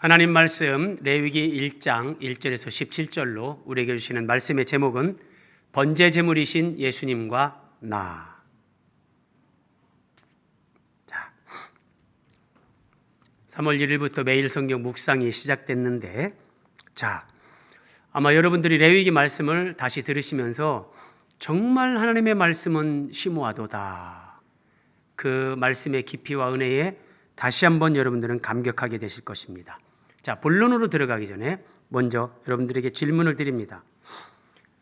하나님 말씀 레위기 1장 1절에서 17절로 우리에게 주시는 말씀의 제목은 번제 제물이신 예수님과 나. 자, 3월 1일부터 매일 성경 묵상이 시작됐는데, 아마 여러분들이 레위기 말씀을 다시 들으시면서 정말 하나님의 말씀은 심오하도다, 그 말씀의 깊이와 은혜에 다시 한번 여러분들은 감격하게 되실 것입니다. 자, 본론으로 들어가기 전에 먼저 여러분들에게 질문을 드립니다.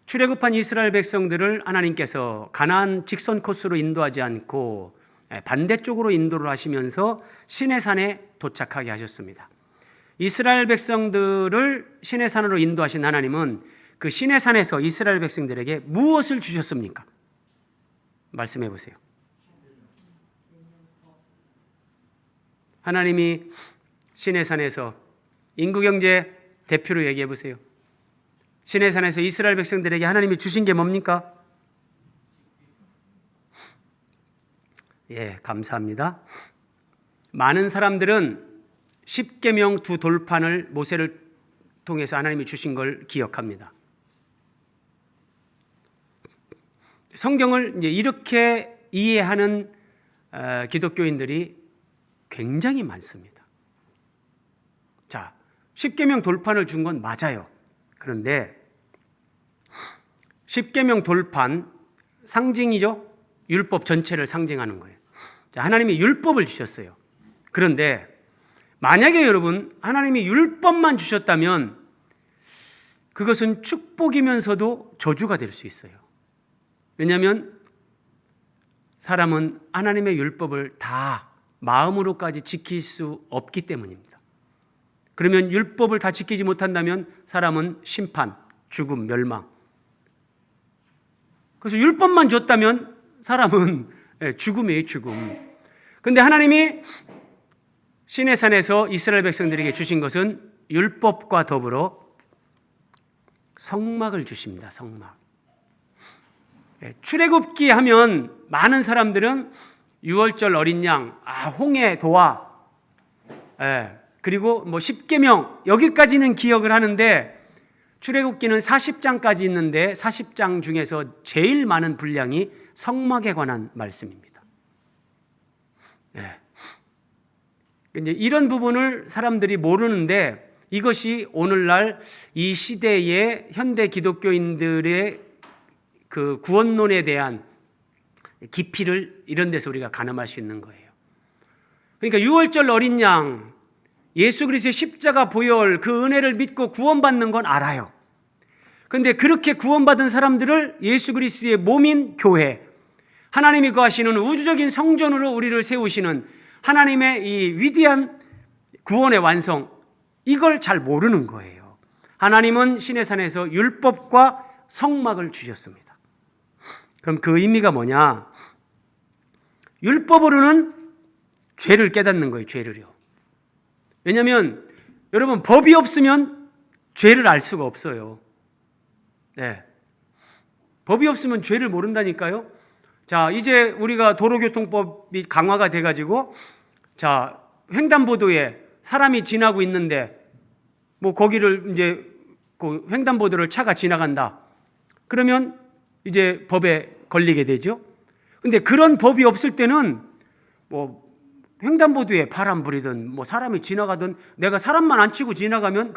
출애굽한 이스라엘 백성들을 하나님께서 가나안 직선 코스로 인도하지 않고 반대쪽으로 인도를 하시면서 시내산에 도착하게 하셨습니다. 이스라엘 백성들을 시내산으로 인도하신 하나님은 그 시내산에서 이스라엘 백성들에게 무엇을 주셨습니까? 말씀해 보세요. 하나님이 시내산에서 인구경제 대표로 얘기해 보세요. 시내산에서 이스라엘 백성들에게 하나님이 주신 게 뭡니까? 예, 감사합니다. 많은 사람들은 십계명 두 돌판을 모세를 통해서 하나님이 주신 걸 기억합니다. 성경을 이제 이렇게 이해하는 기독교인들이 굉장히 많습니다. 자, 십계명 돌판을 준 건 맞아요. 그런데 십계명 돌판 상징이죠. 율법 전체를 상징하는 거예요. 자, 하나님이 율법을 주셨어요. 그런데 만약에 여러분 하나님이 율법만 주셨다면 그것은 축복이면서도 저주가 될 수 있어요. 왜냐하면 사람은 하나님의 율법을 다 마음으로까지 지킬 수 없기 때문입니다. 그러면 율법을 다 지키지 못한다면 사람은 심판, 죽음, 멸망. 그래서 율법만 줬다면 사람은 죽음이에요, 죽음. 그런데 하나님이 시내산에서 이스라엘 백성들에게 주신 것은 율법과 더불어 성막을 주십니다. 성막. 출애굽기 하면 많은 사람들은 유월절 어린 양, 홍해 도화, 그리고 뭐 십계명 여기까지는 기억을 하는데 출애굽기는 40장까지 있는데 40장 중에서 제일 많은 분량이 성막에 관한 말씀입니다. 이제 이런 부분을 사람들이 모르는데 이것이 오늘날 이 시대의 현대 기독교인들의 그 구원론에 대한 깊이를 이런 데서 우리가 가늠할 수 있는 거예요. 그러니까 유월절 어린 양, 예수 그리스도의 십자가 보혈, 그 은혜를 믿고 구원받는 건 알아요. 그런데 그렇게 구원받은 사람들을 예수 그리스도의 몸인 교회, 하나님이 거하시는 우주적인 성전으로 우리를 세우시는 하나님의 이 위대한 구원의 완성, 이걸 잘 모르는 거예요. 하나님은 시내산에서 율법과 성막을 주셨습니다. 그럼 그 의미가 뭐냐? 율법으로는 죄를 깨닫는 거예요. 죄를요. 왜냐하면 여러분 법이 없으면 죄를 알 수가 없어요. 법이 없으면 죄를 모른다니까요. 자, 이제 우리가 도로교통법이 강화가 돼가지고 자, 횡단보도에 사람이 지나고 있는데 뭐 거기를 이제 그 횡단보도를 차가 지나간다. 그러면 이제 법에 걸리게 되죠. 근데 그런 법이 없을 때는 뭐 횡단보도에 바람 부리든 뭐 사람이 지나가든 내가 사람만 안 치고 지나가면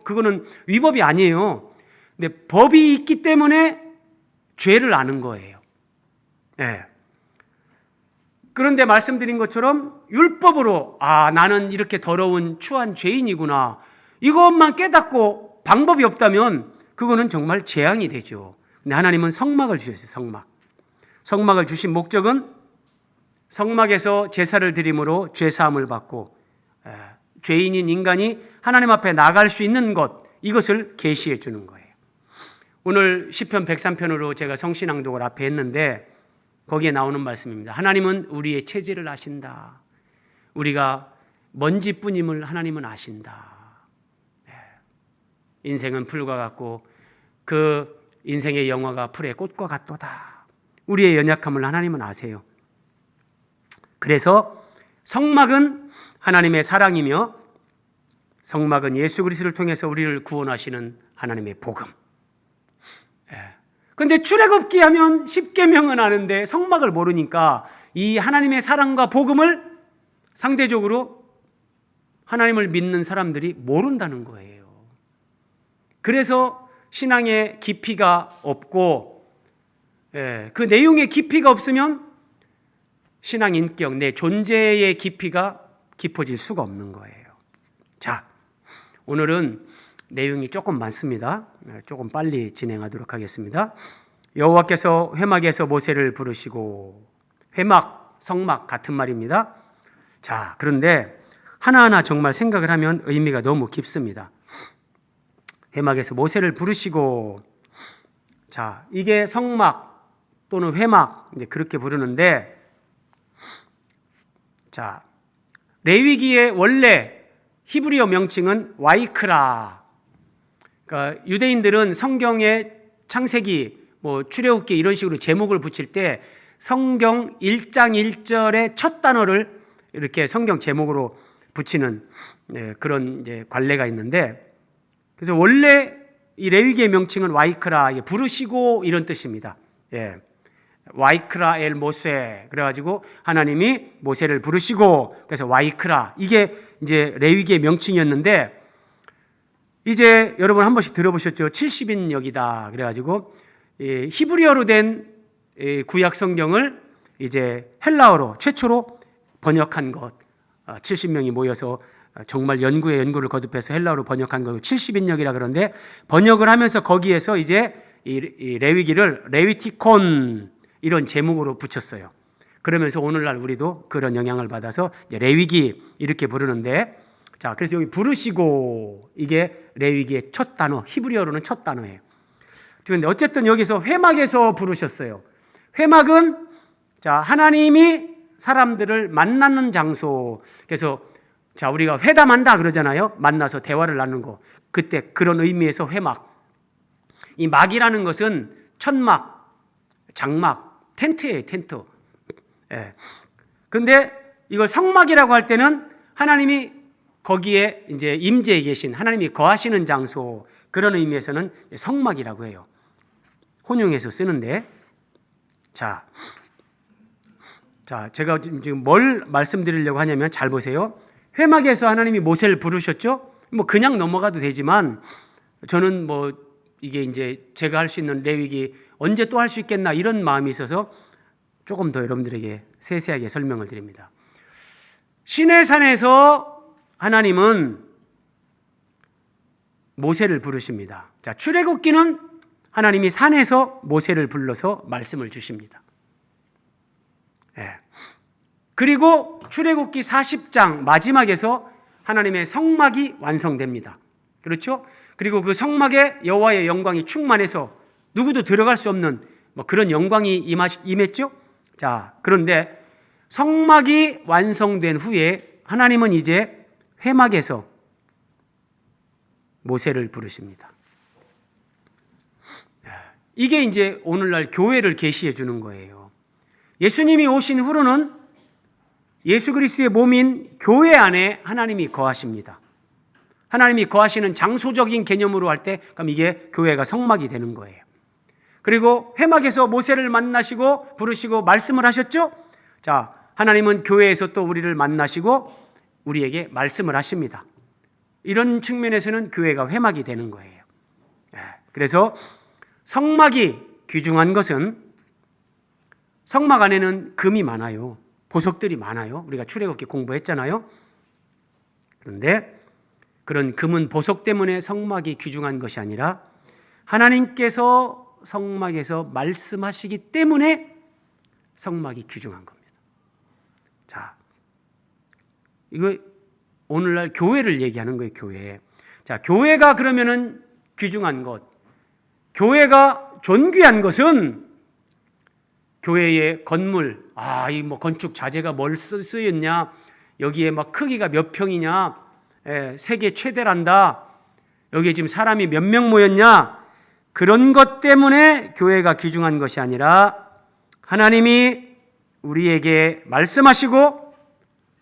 그거는 위법이 아니에요. 근데 법이 있기 때문에 죄를 아는 거예요. 그런데 말씀드린 것처럼 율법으로 나는 이렇게 더러운 추한 죄인이구나, 이것만 깨닫고 방법이 없다면 그거는 정말 재앙이 되죠. 근데 하나님은 성막을 주셨어요. 성막을 주신 목적은 성막에서 제사를 드림으로 죄사함을 받고 죄인인 인간이 하나님 앞에 나갈 수 있는 것, 이것을 계시해 주는 거예요. 오늘 시편 103편으로 제가 성신앙독을 앞에 했는데 거기에 나오는 말씀입니다. 하나님은 우리의 체질을 아신다. 우리가 먼지뿐임을 하나님은 아신다. 인생은 풀과 같고 그 인생의 영화가 풀의 꽃과 같도다. 우리의 연약함을 하나님은 아세요. 그래서 성막은 하나님의 사랑이며 성막은 예수 그리스도를 통해서 우리를 구원하시는 하나님의 복음. 그런데 출애굽기 하면 십계명은 아는데 성막을 모르니까 이 하나님의 사랑과 복음을 상대적으로 하나님을 믿는 사람들이 모른다는 거예요. 그래서 신앙의 깊이가 없고, 그 내용의 깊이가 없으면 신앙 인격, 내 존재의 깊이가 깊어질 수가 없는 거예요. 자, 오늘은 내용이 조금 많습니다. 조금 빨리 진행하도록 하겠습니다. 여호와께서 회막에서 모세를 부르시고, 회막, 성막 같은 말입니다. 자, 그런데 하나하나 정말 생각을 하면 의미가 너무 깊습니다. 회막에서 모세를 부르시고, 자, 이게 성막 또는 회막, 이제 그렇게 부르는데, 자, 레위기의 원래 히브리어 명칭은 와이크라. 그러니까 유대인들은 성경의 창세기, 출애굽기 이런 식으로 제목을 붙일 때 성경 1장 1절의 첫 단어를 이렇게 성경 제목으로 붙이는 그런 이제 관례가 있는데, 그래서 원래 이 레위기의 명칭은 와이크라, 부르시고 이런 뜻입니다. 와이크라 엘 모세, 그래가지고 하나님이 모세를 부르시고, 그래서 와이크라, 이게 이제 레위기의 명칭이었는데, 이제 여러분 한 번씩 들어보셨죠? 70인역이다. 그래가지고 히브리어로 된 구약 성경을 이제 헬라어로 최초로 번역한 것, 70명이 모여서 정말 연구를 거듭해서 헬라어로 번역한 거 70인역이라 그러는데, 번역을 하면서 거기에서 이제 이 레위기를 레위티콘 이런 제목으로 붙였어요. 그러면서 오늘날 우리도 그런 영향을 받아서 레위기 이렇게 부르는데, 자, 그래서 여기 부르시고, 이게 레위기의 첫 단어, 히브리어로는 첫 단어예요. 그런데 어쨌든 여기서 회막에서 부르셨어요. 회막은 자, 하나님이 사람들을 만나는 장소. 그래서 자, 우리가 회담한다 그러잖아요. 만나서 대화를 나누는 거. 그때 그런 의미에서 회막. 이 막이라는 것은 천막, 장막, 텐트예요, 텐트. 근데 이걸 성막이라고 할 때는 하나님이 거기에 이제 임재해 계신, 하나님이 거하시는 장소, 그런 의미에서는 성막이라고 해요. 혼용해서 쓰는데, 자, 제가 지금 뭘 말씀드리려고 하냐면, 잘 보세요. 회막에서 하나님이 모세를 부르셨죠? 그냥 넘어가도 되지만, 저는 이게 이제 제가 할 수 있는 레위기 언제 또 할 수 있겠나, 이런 마음이 있어서 조금 더 여러분들에게 세세하게 설명을 드립니다. 시내산에서 하나님은 모세를 부르십니다. 자, 출애굽기는 하나님이 산에서 모세를 불러서 말씀을 주십니다. 그리고 출애굽기 40장 마지막에서 하나님의 성막이 완성됩니다. 그렇죠? 그리고 그 성막에 여호와의 영광이 충만해서 누구도 들어갈 수 없는 그런 영광이 임했죠? 자, 그런데 성막이 완성된 후에 하나님은 이제 회막에서 모세를 부르십니다. 이게 이제 오늘날 교회를 계시해 주는 거예요. 예수님이 오신 후로는 예수 그리스도의 몸인 교회 안에 하나님이 거하십니다. 하나님이 거하시는 장소적인 개념으로 할 때, 그럼 이게 교회가 성막이 되는 거예요. 그리고 회막에서 모세를 만나시고 부르시고 말씀을 하셨죠? 자, 하나님은 교회에서 또 우리를 만나시고 우리에게 말씀을 하십니다. 이런 측면에서는 교회가 회막이 되는 거예요. 그래서 성막이 귀중한 것은, 성막 안에는 금이 많아요. 보석들이 많아요. 우리가 출애굽기 공부했잖아요. 그런데 그런 금은 보석 때문에 성막이 귀중한 것이 아니라 하나님께서 성막에서 말씀하시기 때문에 성막이 귀중한 겁니다. 자, 이거 오늘날 교회를 얘기하는 거예요, 교회. 자, 교회가 그러면은 귀중한 것, 교회가 존귀한 것은 교회의 건물, 이 건축 자재가 뭘 쓰였냐, 여기에 크기가 몇 평이냐, 세계 최대란다, 여기에 지금 사람이 몇 명 모였냐, 그런 것 때문에 교회가 귀중한 것이 아니라 하나님이 우리에게 말씀하시고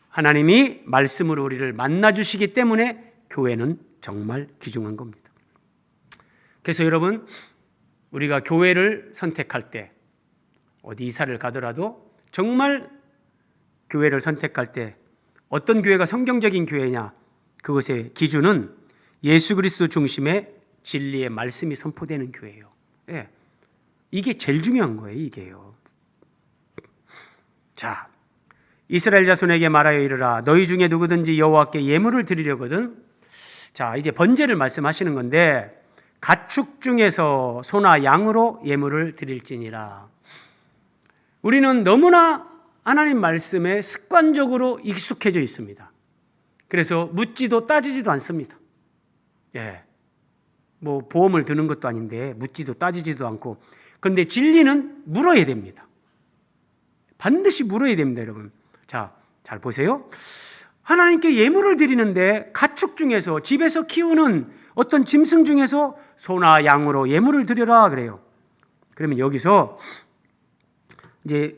하나님이 말씀으로 우리를 만나주시기 때문에 교회는 정말 귀중한 겁니다. 그래서 여러분, 우리가 교회를 선택할 때, 어디 이사를 가더라도 정말 교회를 선택할 때 어떤 교회가 성경적인 교회냐, 그것의 기준은 예수 그리스도 중심의 진리의 말씀이 선포되는 교회예요. 예. 이게 제일 중요한 거예요, 이게요. 자, 이스라엘 자손에게 말하여 이르라. 너희 중에 누구든지 여호와께 예물을 드리려거든. 자, 이제 번제를 말씀하시는 건데, 가축 중에서 소나 양으로 예물을 드릴지니라. 우리는 너무나 하나님 말씀에 습관적으로 익숙해져 있습니다. 그래서 묻지도 따지지도 않습니다. 예. 뭐 보험을 드는 것도 아닌데 묻지도 따지지도 않고. 그런데 진리는 물어야 됩니다. 반드시 물어야 됩니다, 여러분. 자, 잘 보세요. 하나님께 예물을 드리는데 가축 중에서, 집에서 키우는 어떤 짐승 중에서 소나 양으로 예물을 드려라 그래요. 그러면 여기서 이제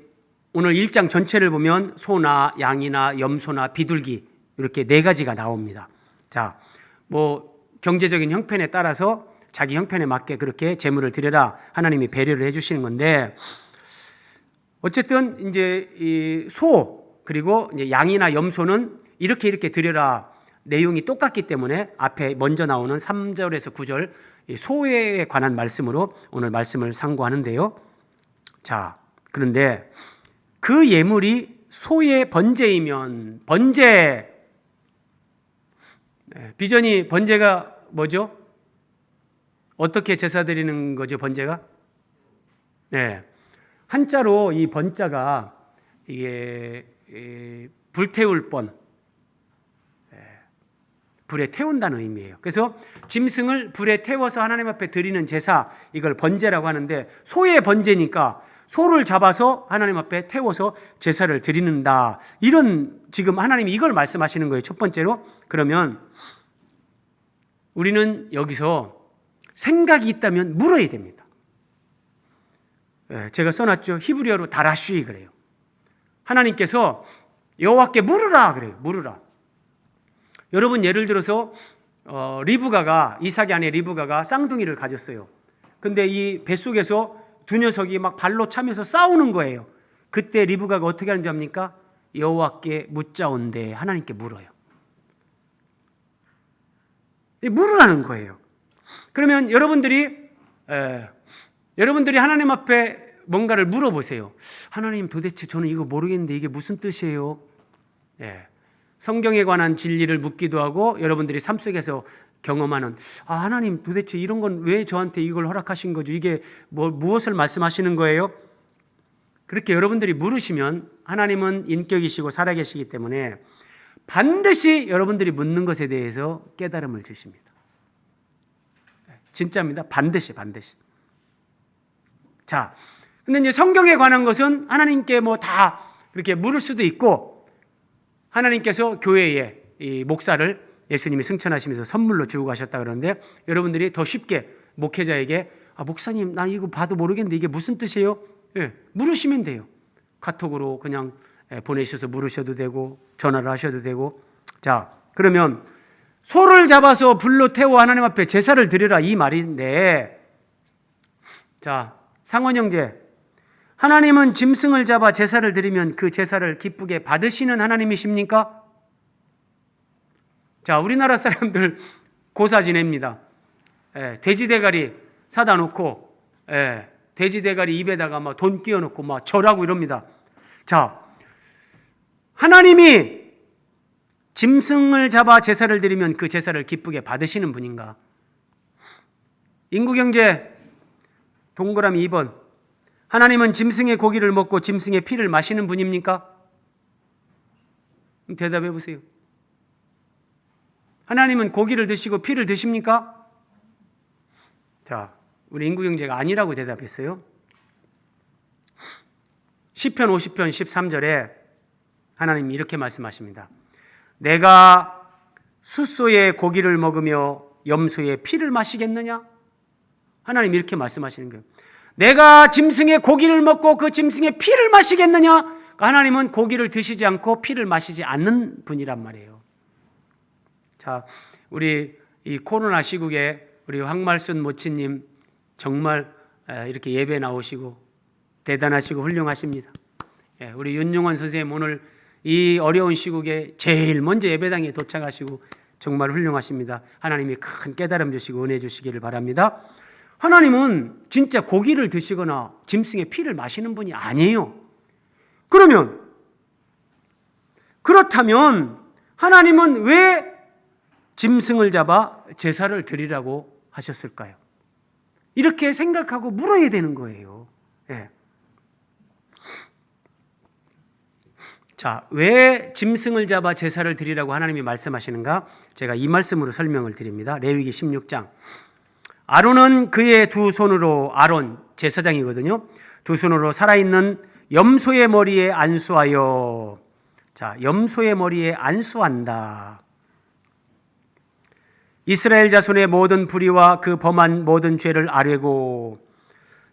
오늘 1장 전체를 보면 소나 양이나 염소나 비둘기 이렇게 4가지가 나옵니다. 자, 뭐 경제적인 형편에 따라서 자기 형편에 맞게 그렇게 제물을 드려라 하나님이 배려를 해주시는 건데, 어쨌든 이제 이 소 그리고 이제 양이나 염소는 이렇게 드려라 내용이 똑같기 때문에 앞에 먼저 나오는 3절에서 9절 소에 관한 말씀으로 오늘 말씀을 상고하는데요. 자, 그런데 그 예물이 소의 번제이면, 번제, 비전이 번제가 뭐죠? 어떻게 제사 드리는 거죠, 번제가? 네. 한자로 이 번자가 이게 불태울 번, 불에 태운다는 의미예요. 그래서 짐승을 불에 태워서 하나님 앞에 드리는 제사, 이걸 번제라고 하는데, 소의 번제니까 소를 잡아서 하나님 앞에 태워서 제사를 드리는다. 이런, 지금 하나님이 이걸 말씀하시는 거예요, 첫 번째로. 그러면 우리는 여기서 생각이 있다면 물어야 됩니다. 제가 써놨죠. 히브리어로 다라쉬 그래요. 하나님께서 여호와께 물으라 그래요. 물으라. 여러분, 예를 들어서 리브가가, 이삭의 아내 리브가가 쌍둥이를 가졌어요. 근데 이 뱃속에서 두 녀석이 막 발로 차면서 싸우는 거예요. 그때 리브가가 어떻게 하는지 압니까? 여호와께 묻자온대. 하나님께 물어요. 물으라는 거예요. 그러면 여러분들이 하나님 앞에 뭔가를 물어보세요. 하나님, 도대체 저는 이거 모르겠는데 이게 무슨 뜻이에요? 성경에 관한 진리를 묻기도 하고, 여러분들이 삶 속에서 경험하는, 하나님 도대체 이런 건 왜 저한테 이걸 허락하신 거죠? 이게 무엇을 말씀하시는 거예요? 그렇게 여러분들이 물으시면 하나님은 인격이시고 살아계시기 때문에 반드시 여러분들이 묻는 것에 대해서 깨달음을 주십니다. 진짜입니다. 반드시. 자, 근데 이제 성경에 관한 것은 하나님께 뭐 다 이렇게 물을 수도 있고, 하나님께서 교회에 이 목사를 예수님이 승천하시면서 선물로 주고 가셨다 그러는데, 여러분들이 더 쉽게 목회자에게 목사님, 나 이거 봐도 모르겠는데 이게 무슨 뜻이에요? 물으시면 돼요. 카톡으로 그냥 보내셔서 물으셔도 되고, 전화를 하셔도 되고. 자, 그러면 소를 잡아서 불로 태워 하나님 앞에 제사를 드리라, 이 말인데, 자, 상원 형제, 하나님은 짐승을 잡아 제사를 드리면 그 제사를 기쁘게 받으시는 하나님이십니까? 자, 우리나라 사람들 고사 지냅니다. 돼지 대가리 사다 놓고, 돼지 대가리 입에다가 막 돈 끼워 놓고 막 절하고 이럽니다. 자, 하나님이 짐승을 잡아 제사를 드리면 그 제사를 기쁘게 받으시는 분인가? 인구경제 동그라미 2번. 하나님은 짐승의 고기를 먹고 짐승의 피를 마시는 분입니까? 대답해 보세요. 하나님은 고기를 드시고 피를 드십니까? 자, 우리 인구경제가 아니라고 대답했어요. 시편 50편 13절에 하나님이 이렇게 말씀하십니다. 내가 숫소의 고기를 먹으며 염소의 피를 마시겠느냐? 하나님 이렇게 말씀하시는 거예요. 내가 짐승의 고기를 먹고 그 짐승의 피를 마시겠느냐? 하나님은 고기를 드시지 않고 피를 마시지 않는 분이란 말이에요. 자, 우리 이 코로나 시국에 우리 황말순 모치님 정말 이렇게 예배 나오시고 대단하시고 훌륭하십니다. 우리 윤용원 선생님 오늘 이 어려운 시국에 제일 먼저 예배당에 도착하시고 정말 훌륭하십니다. 하나님이 큰 깨달음 주시고 은혜 주시기를 바랍니다. 하나님은 진짜 고기를 드시거나 짐승의 피를 마시는 분이 아니에요. 그렇다면 하나님은 왜 짐승을 잡아 제사를 드리라고 하셨을까요? 이렇게 생각하고 물어야 되는 거예요. 자, 왜 짐승을 잡아 제사를 드리라고 하나님이 말씀하시는가? 제가 이 말씀으로 설명을 드립니다. 레위기 16장. 아론은 그의 두 손으로, 아론 제사장이거든요. 두 손으로 살아있는 염소의 머리에 안수하여, 자, 염소의 머리에 안수한다. 이스라엘 자손의 모든 불의와 그 범한 모든 죄를 아뢰고,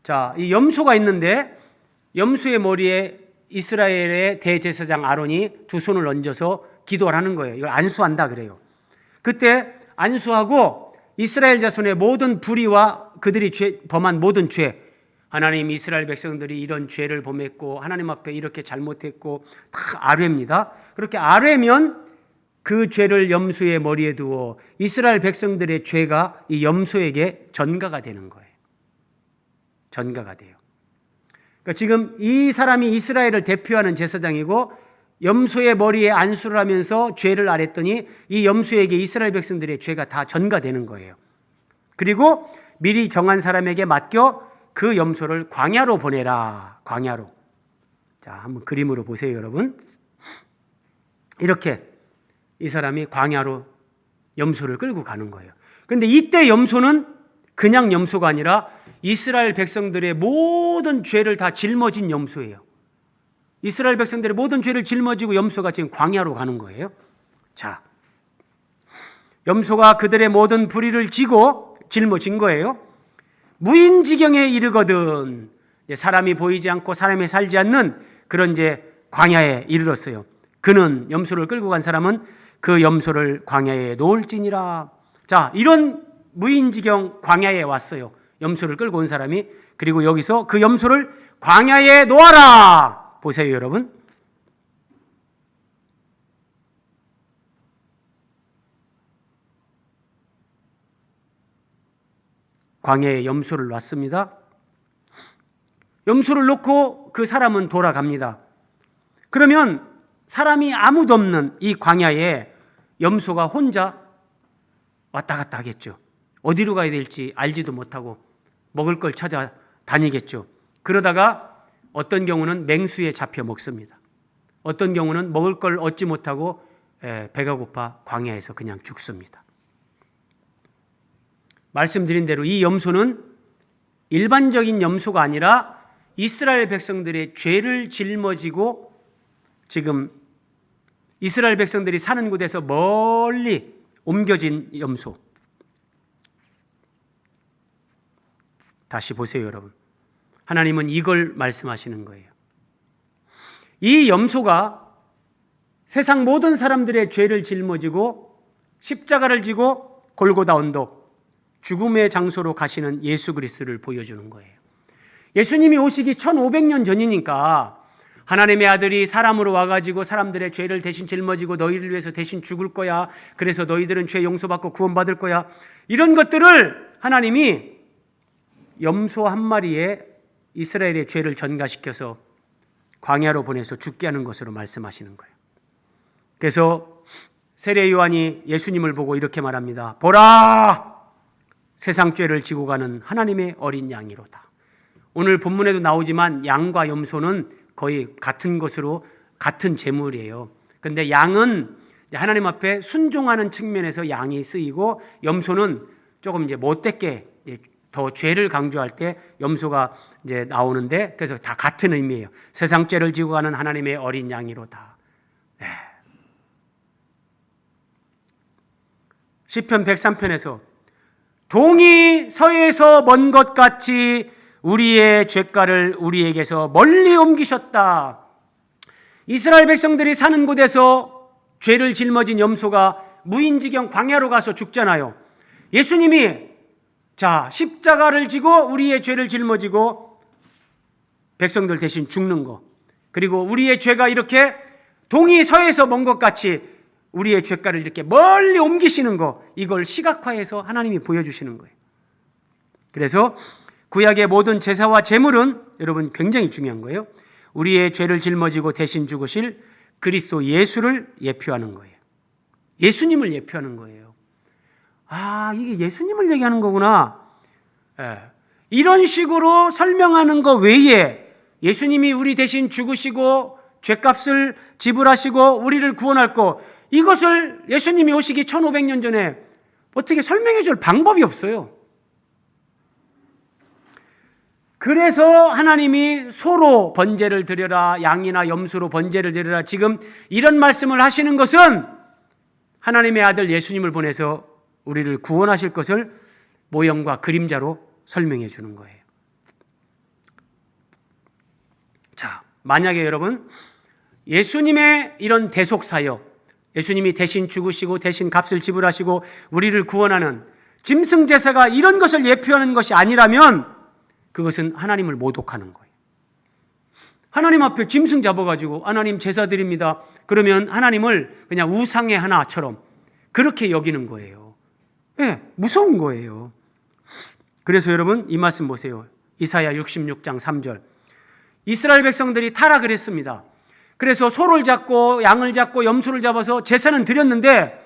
자, 이 염소가 있는데 염소의 머리에 이스라엘의 대제사장 아론이 두 손을 얹어서 기도를 하는 거예요. 이걸 안수한다 그래요. 그때 안수하고 이스라엘 자손의 모든 불의와 그들이 범한 모든 죄, 하나님 이스라엘 백성들이 이런 죄를 범했고 하나님 앞에 이렇게 잘못했고 다 아뢰입니다. 그렇게 아뢰면 그 죄를 염소의 머리에 두어 이스라엘 백성들의 죄가 이 염소에게 전가가 되는 거예요. 전가가 돼요. 그러니까 지금 이 사람이 이스라엘을 대표하는 제사장이고 염소의 머리에 안수를 하면서 죄를 아랬더니 이 염소에게 이스라엘 백성들의 죄가 다 전가되는 거예요. 그리고 미리 정한 사람에게 맡겨 그 염소를 광야로 보내라. 광야로. 자, 한번 그림으로 보세요, 여러분. 이렇게 이 사람이 광야로 염소를 끌고 가는 거예요. 그런데 이때 염소는 그냥 염소가 아니라 이스라엘 백성들의 모든 죄를 다 짊어진 염소예요. 이스라엘 백성들의 모든 죄를 짊어지고 염소가 지금 광야로 가는 거예요. 자, 염소가 그들의 모든 불의를 지고 짊어진 거예요. 무인지경에 이르거든, 사람이 보이지 않고 사람이 살지 않는 그런 이제 광야에 이르렀어요. 그는 염소를 끌고 간 사람은 그 염소를 광야에 놓을지니라. 자, 이런 무인지경 광야에 왔어요. 염소를 끌고 온 사람이. 그리고 여기서 그 염소를 광야에 놓아라. 보세요, 여러분. 광야에 염소를 놨습니다. 염소를 놓고 그 사람은 돌아갑니다. 그러면 사람이 아무도 없는 이 광야에 염소가 혼자 왔다 갔다 하겠죠. 어디로 가야 될지 알지도 못하고 먹을 걸 찾아 다니겠죠. 그러다가 어떤 경우는 맹수에 잡혀 먹습니다. 어떤 경우는 먹을 걸 얻지 못하고 배가 고파 광야에서 그냥 죽습니다. 말씀드린 대로 이 염소는 일반적인 염소가 아니라 이스라엘 백성들의 죄를 짊어지고 지금 이스라엘 백성들이 사는 곳에서 멀리 옮겨진 염소. 다시 보세요, 여러분. 하나님은 이걸 말씀하시는 거예요. 이 염소가 세상 모든 사람들의 죄를 짊어지고 십자가를 지고 골고다 언덕, 죽음의 장소로 가시는 예수 그리스도를 보여주는 거예요. 예수님이 오시기 1500년 전이니까 하나님의 아들이 사람으로 와가지고 사람들의 죄를 대신 짊어지고 너희를 위해서 대신 죽을 거야. 그래서 너희들은 죄 용서받고 구원받을 거야. 이런 것들을 하나님이 염소 한 마리에 이스라엘의 죄를 전가시켜서 광야로 보내서 죽게 하는 것으로 말씀하시는 거예요. 그래서 세례 요한이 예수님을 보고 이렇게 말합니다. 보라! 세상 죄를 지고 가는 하나님의 어린 양이로다. 오늘 본문에도 나오지만 양과 염소는 거의 같은 것으로 같은 제물이에요. 그런데 양은 하나님 앞에 순종하는 측면에서 양이 쓰이고 염소는 조금 이제 못되게 더 죄를 강조할 때 염소가 이제 나오는데 그래서 다 같은 의미예요. 세상 죄를 지고 가는 하나님의 어린 양이로다. 네. 시편 103편에서 동이 서에서 먼 것 같이 우리의 죄가를 우리에게서 멀리 옮기셨다. 이스라엘 백성들이 사는 곳에서 죄를 짊어진 염소가 무인지경 광야로 가서 죽잖아요. 예수님이 자, 십자가를 지고 우리의 죄를 짊어지고 백성들 대신 죽는 거, 그리고 우리의 죄가 이렇게 동이 서에서 먼 것 같이 우리의 죄가를 이렇게 멀리 옮기시는 거, 이걸 시각화해서 하나님이 보여주시는 거예요. 그래서 구약의 모든 제사와 제물은 여러분 굉장히 중요한 거예요. 우리의 죄를 짊어지고 대신 죽으실 그리스도 예수를 예표하는 거예요. 예수님을 예표하는 거예요. 아, 이게 예수님을 얘기하는 거구나. 이런 식으로 설명하는 거 외에 예수님이 우리 대신 죽으시고 죄값을 지불하시고 우리를 구원할 거, 이것을 예수님이 오시기 1500년 전에 어떻게 설명해 줄 방법이 없어요. 그래서 하나님이 소로 번제를 드려라, 양이나 염소로 번제를 드려라, 지금 이런 말씀을 하시는 것은 하나님의 아들 예수님을 보내서 우리를 구원하실 것을 모형과 그림자로 설명해 주는 거예요. 자, 만약에 여러분 예수님의 이런 대속 사역, 예수님이 대신 죽으시고 대신 값을 지불하시고 우리를 구원하는 짐승 제사가 이런 것을 예표하는 것이 아니라면 그것은 하나님을 모독하는 거예요. 하나님 앞에 짐승 잡아가지고 하나님 제사 드립니다. 그러면 하나님을 그냥 우상의 하나처럼 그렇게 여기는 거예요. 네, 무서운 거예요. 그래서 여러분 이 말씀 보세요. 이사야 66장 3절. 이스라엘 백성들이 타락을 했습니다. 그래서 소를 잡고 양을 잡고 염소를 잡아서 제사는 드렸는데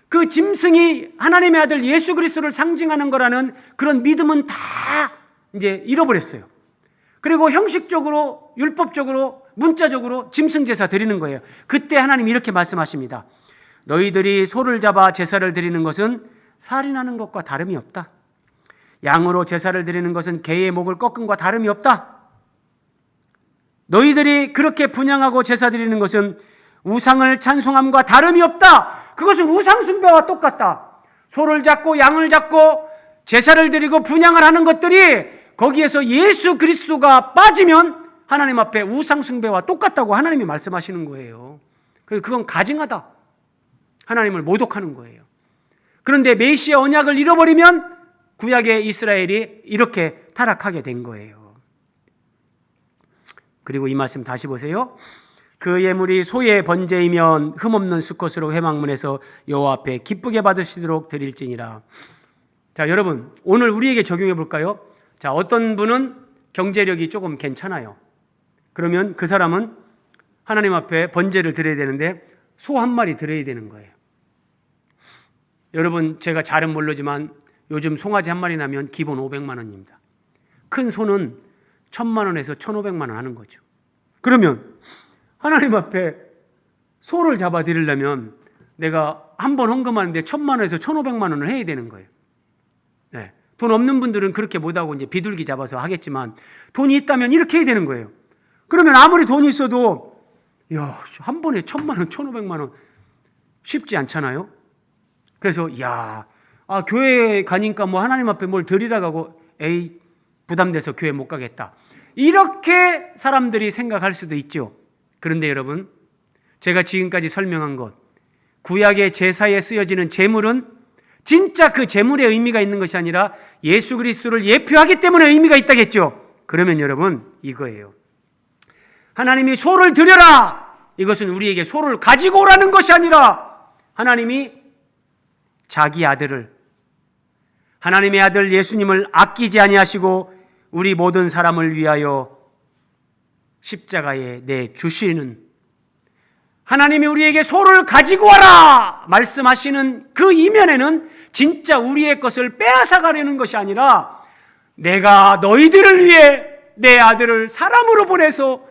그 짐승이 하나님의 아들 예수 그리스도를 상징하는 거라는 그런 믿음은 다 이제 잃어버렸어요. 그리고 형식적으로, 율법적으로, 문자적으로 짐승 제사 드리는 거예요. 그때 하나님이 이렇게 말씀하십니다. 너희들이 소를 잡아 제사를 드리는 것은 살인하는 것과 다름이 없다. 양으로 제사를 드리는 것은 개의 목을 꺾음과 다름이 없다. 너희들이 그렇게 분향하고 제사 드리는 것은 우상을 찬송함과 다름이 없다. 그것은 우상 숭배와 똑같다. 소를 잡고 양을 잡고 제사를 드리고 분향을 하는 것들이 거기에서 예수 그리스도가 빠지면 하나님 앞에 우상 숭배와 똑같다고 하나님이 말씀하시는 거예요. 그건 가증하다. 하나님을 모독하는 거예요. 그런데 메시아 언약을 잃어버리면 구약의 이스라엘이 이렇게 타락하게 된 거예요. 그리고 이 말씀 다시 보세요. 그 예물이 소의 번제이면 흠없는 수컷으로 회막문에서 여호와 앞에 기쁘게 받으시도록 드릴지니라. 자, 여러분 오늘 우리에게 적용해 볼까요? 자, 어떤 분은 경제력이 조금 괜찮아요. 그러면 그 사람은 하나님 앞에 번제를 드려야 되는데 소 한 마리 드려야 되는 거예요. 여러분 제가 잘은 모르지만 요즘 송아지 한 마리 나면 기본 500만 원입니다. 큰 소는 1000만 원에서 1500만 원 하는 거죠. 그러면 하나님 앞에 소를 잡아 드리려면 내가 한 번 헌금하는데 1000만 원에서 1500만 원을 해야 되는 거예요. 네. 돈 없는 분들은 그렇게 못하고 이제 비둘기 잡아서 하겠지만 돈이 있다면 이렇게 해야 되는 거예요. 그러면 아무리 돈이 있어도 야, 한 번에 1000만 원, 1500만 원 쉽지 않잖아요. 그래서 교회 가니까 뭐 하나님 앞에 뭘 드리라고 하고 에이 부담돼서 교회 못 가겠다. 이렇게 사람들이 생각할 수도 있죠. 그런데 여러분 제가 지금까지 설명한 것, 구약의 제사에 쓰여지는 제물은 진짜 그 제물의 의미가 있는 것이 아니라 예수 그리스도를 예표하기 때문에 의미가 있다겠죠. 그러면 여러분 이거예요. 하나님이 소를 드려라. 이것은 우리에게 소를 가지고 오라는 것이 아니라 하나님이 자기 아들을, 하나님의 아들 예수님을 아끼지 아니하시고 우리 모든 사람을 위하여 십자가에 내주시는, 하나님이 우리에게 소를 가지고 와라 말씀하시는 그 이면에는 진짜 우리의 것을 빼앗아가려는 것이 아니라 내가 너희들을 위해 내 아들을 사람으로 보내서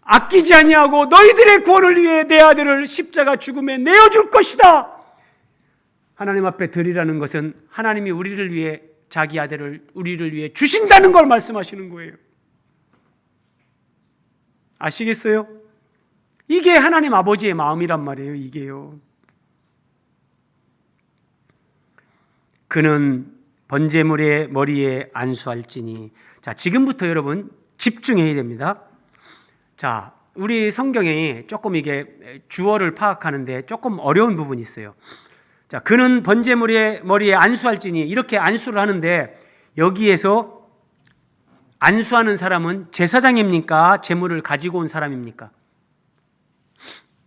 아끼지 아니하고 너희들의 구원을 위해 내 아들을 십자가 죽음에 내어줄 것이다. 하나님 앞에 드리라는 것은 하나님이 우리를 위해 자기 아들을 우리를 위해 주신다는 걸 말씀하시는 거예요. 아시겠어요? 이게 하나님 아버지의 마음이란 말이에요. 이게요. 그는 번제물의 머리에 안수할지니. 자, 지금부터 여러분 집중해야 됩니다. 자, 우리 성경에 조금 이게 주어를 파악하는데 조금 어려운 부분이 있어요. 자, 그는 번제물의 머리에 안수할지니 이렇게 안수를 하는데 여기에서 안수하는 사람은 제사장입니까? 제물을 가지고 온 사람입니까?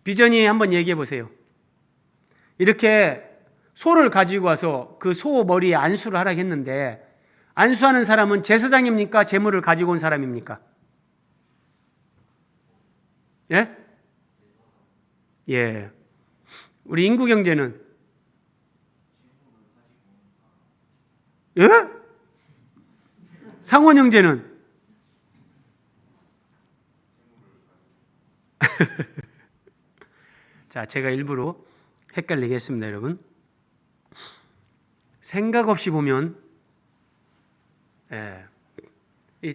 비전이 한번 얘기해 보세요. 이렇게 소를 가지고 와서 그 소 머리에 안수를 하라고 했는데 안수하는 사람은 제사장입니까? 제물을 가지고 온 사람입니까? 예? 예. 우리 인구 경제는 예? 상원 형제는 자, 제가 일부러 헷갈리게 했습니다, 여러분. 생각 없이 보면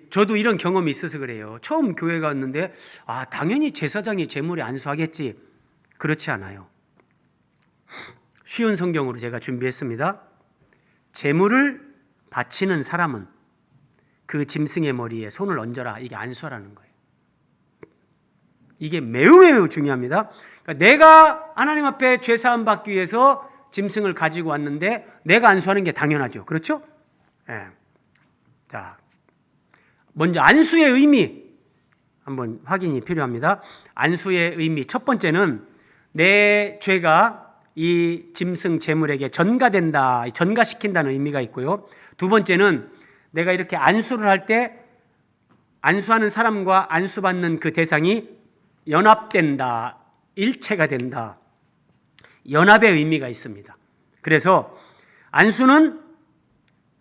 저도 이런 경험이 있어서 그래요. 처음 교회 갔는데 당연히 제사장이 제물에 안수하겠지. 그렇지 않아요. 쉬운 성경으로 제가 준비했습니다. 제물을 바치는 사람은 그 짐승의 머리에 손을 얹어라. 이게 안수하라는 거예요. 이게 매우 중요합니다. 그러니까 내가 하나님 앞에 죄사함 받기 위해서 짐승을 가지고 왔는데 내가 안수하는 게 당연하죠. 그렇죠? 예. 자, 먼저 안수의 의미 한번 확인이 필요합니다. 안수의 의미 첫 번째는 내 죄가 이 짐승 제물에게 전가된다, 전가시킨다는 의미가 있고요. 두 번째는 내가 이렇게 안수를 할 때 안수하는 사람과 안수받는 그 대상이 연합된다, 일체가 된다. 연합의 의미가 있습니다. 그래서 안수는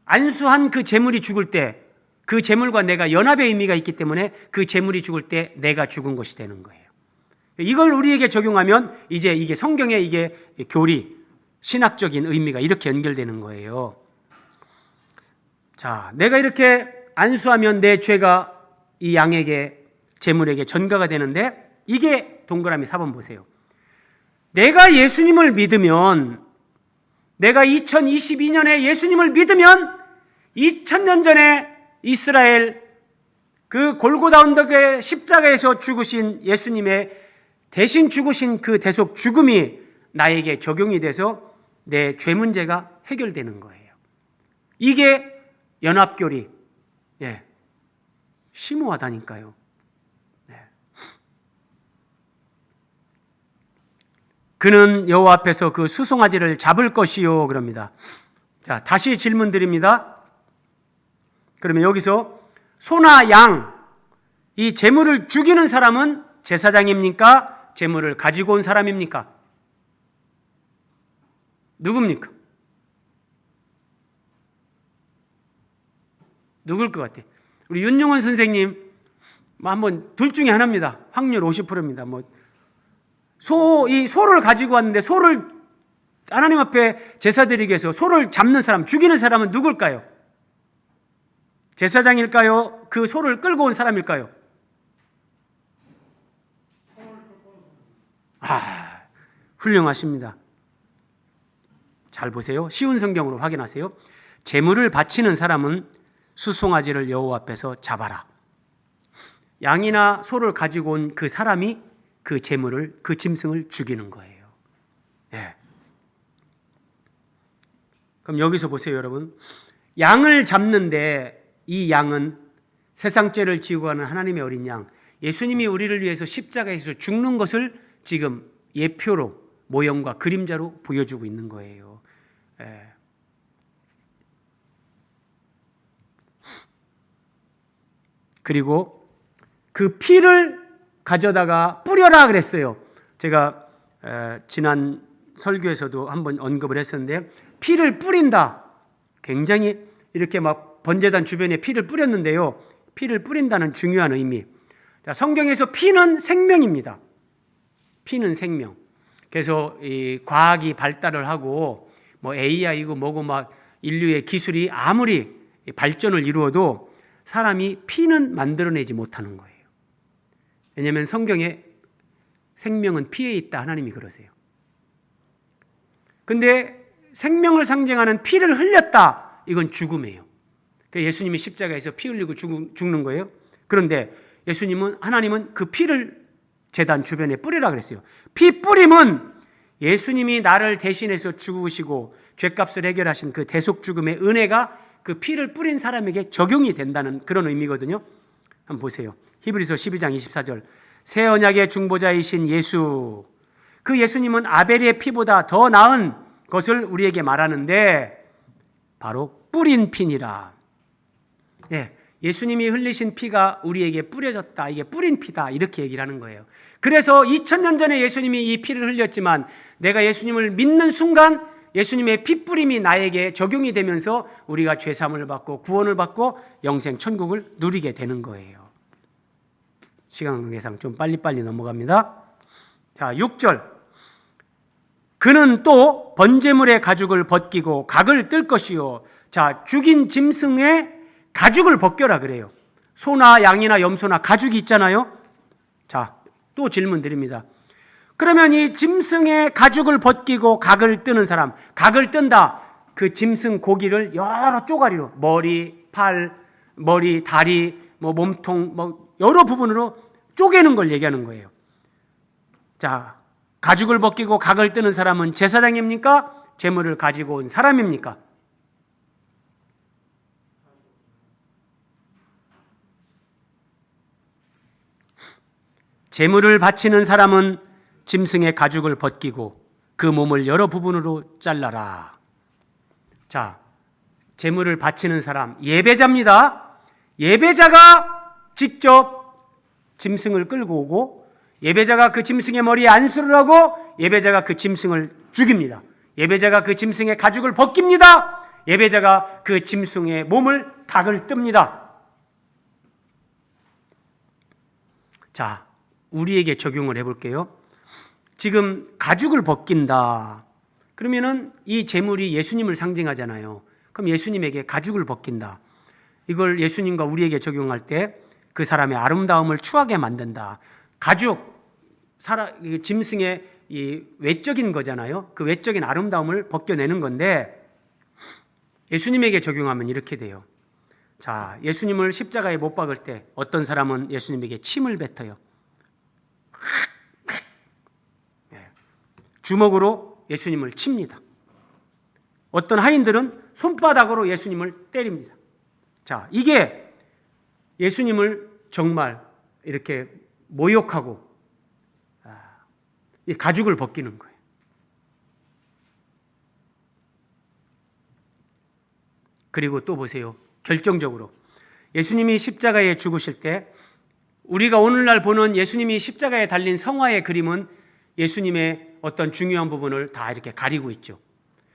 안수한 그 제물이 죽을 때 그 제물과 내가 연합의 의미가 있기 때문에 그 제물이 죽을 때 내가 죽은 것이 되는 거예요. 이걸 우리에게 적용하면 이제 이게 성경의 이게 교리, 신학적인 의미가 이렇게 연결되는 거예요. 자, 내가 이렇게 안수하면 내 죄가 이 양에게 제물에게 전가가 되는데 이게 동그라미 4번 보세요. 내가 예수님을 믿으면 내가 2022년에 예수님을 믿으면 2000년 전에 이스라엘 그 골고다 언덕의 십자가에서 죽으신 예수님의 대신 죽으신 그 대속 죽음이 나에게 적용이 돼서 내 죄 문제가 해결되는 거예요. 이게 연합교리. 예. 심오하다니까요. 네. 그는 여호와 앞에서 그 수송아지를 잡을 것이요 그럽니다. 자, 다시 질문 드립니다. 그러면 여기서 소나 양, 이 제물을 죽이는 사람은 제사장입니까? 제물을 가지고 온 사람입니까? 누굽니까? 누굴 것 같아? 우리 윤용원 선생님, 한번 둘 중에 하나입니다. 확률 50%입니다. 이 소를 가지고 왔는데 소를 하나님 앞에 제사 드리기 위해서 소를 잡는 사람, 죽이는 사람은 누굴까요? 제사장일까요? 그 소를 끌고 온 사람일까요? 훌륭하십니다. 잘 보세요. 쉬운 성경으로 확인하세요. 제물을 바치는 사람은 수송아지를 여호와 앞에서 잡아라. 양이나 소를 가지고 온 그 사람이 그 제물을, 그 짐승을 죽이는 거예요. 네. 그럼 여기서 보세요, 여러분. 양을 잡는데 이 양은 세상 죄를 지고 가는 하나님의 어린 양, 예수님이 우리를 위해서 십자가에서 죽는 것을 지금 예표로, 모형과 그림자로 보여주고 있는 거예요. 예. 그리고 그 피를 가져다가 뿌려라 그랬어요. 제가 지난 설교에서도 한번 언급을 했었는데 피를 뿌린다. 굉장히 이렇게 막 번제단 주변에 피를 뿌렸는데요. 피를 뿌린다는 중요한 의미. 자, 성경에서 피는 생명입니다. 피는 생명. 그래서 이 과학이 발달을 하고 AI고 뭐고 막 인류의 기술이 아무리 발전을 이루어도 사람이 피는 만들어내지 못하는 거예요. 왜냐하면 성경에 생명은 피에 있다 하나님이 그러세요. 근데 생명을 상징하는 피를 흘렸다, 이건 죽음이에요. 그러니까 예수님이 십자가에서 피 흘리고 죽는 거예요. 그런데 하나님은 그 피를 제단 주변에 뿌리라 그랬어요. 피 뿌림은 예수님이 나를 대신해서 죽으시고 죄값을 해결하신 그 대속 죽음의 은혜가 그 피를 뿌린 사람에게 적용이 된다는 그런 의미거든요. 한번 보세요. 히브리서 12장 24절. 새 언약의 중보자이신 예수, 그 예수님은 아벨의 피보다 더 나은 것을 우리에게 말하는데 바로 뿌린 피니라. 예, 예수님이 흘리신 피가 우리에게 뿌려졌다. 이게 뿌린 피다. 이렇게 얘기를 하는 거예요. 그래서 2000년 전에 예수님이 이 피를 흘렸지만 내가 예수님을 믿는 순간 예수님의 피 뿌림이 나에게 적용이 되면서 우리가 죄사함을 받고 구원을 받고 영생 천국을 누리게 되는 거예요. 시간 관계상 좀 빨리빨리 넘어갑니다. 자, 6절. 그는 또 번제물의 가죽을 벗기고 각을 뜰 것이요. 자, 죽인 짐승의 가죽을 벗겨라 그래요. 소나 양이나 염소나 가죽이 있잖아요. 자, 또 질문 드립니다. 그러면 이 짐승의 가죽을 벗기고 각을 뜨는 사람, 각을 뜬다. 그 짐승 고기를 여러 쪼가리로, 머리, 팔, 머리, 다리, 몸통, 여러 부분으로 쪼개는 걸 얘기하는 거예요. 자, 가죽을 벗기고 각을 뜨는 사람은 제사장입니까? 제물을 가지고 온 사람입니까? 제물을 바치는 사람은 짐승의 가죽을 벗기고 그 몸을 여러 부분으로 잘라라. 자, 제물을 바치는 사람, 예배자입니다. 예배자가 직접 짐승을 끌고 오고 예배자가 그 짐승의 머리에 안수를 하고 예배자가 그 짐승을 죽입니다. 예배자가 그 짐승의 가죽을 벗깁니다. 예배자가 그 짐승의 몸을 각을 뜹니다. 자, 우리에게 적용을 해볼게요. 지금 가죽을 벗긴다. 그러면은 이 제물이 예수님을 상징하잖아요. 그럼 예수님에게 가죽을 벗긴다. 이걸 예수님과 우리에게 적용할 때 그 사람의 아름다움을 추하게 만든다. 가죽, 짐승의 이 외적인 거잖아요. 그 외적인 아름다움을 벗겨내는 건데 예수님에게 적용하면 이렇게 돼요. 자, 예수님을 십자가에 못 박을 때 어떤 사람은 예수님에게 침을 뱉어요. 주먹으로 예수님을 칩니다. 어떤 하인들은 손바닥으로 예수님을 때립니다. 자, 이게 예수님을 정말 이렇게 모욕하고 이 가죽을 벗기는 거예요. 그리고 또 보세요. 결정적으로 예수님이 십자가에 죽으실 때 우리가 오늘날 보는 예수님이 십자가에 달린 성화의 그림은 예수님의 어떤 중요한 부분을 다 이렇게 가리고 있죠.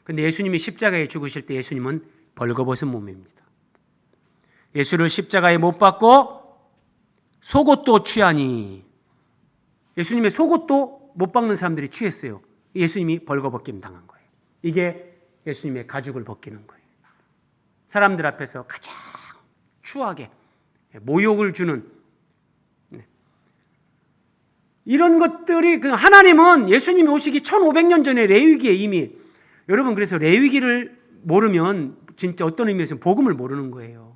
그런데 예수님이 십자가에 죽으실 때 예수님은 벌거벗은 몸입니다. 예수를 십자가에 못 박고 속옷도 취하니, 예수님의 속옷도 못 박는 사람들이 취했어요. 예수님이 벌거벗김 당한 거예요. 이게 예수님의 가죽을 벗기는 거예요. 사람들 앞에서 가장 추하게 모욕을 주는 이런 것들이, 하나님은 예수님이 오시기 1500년 전에 레위기에 이미, 여러분 그래서 레위기를 모르면 진짜 어떤 의미에서 복음을 모르는 거예요.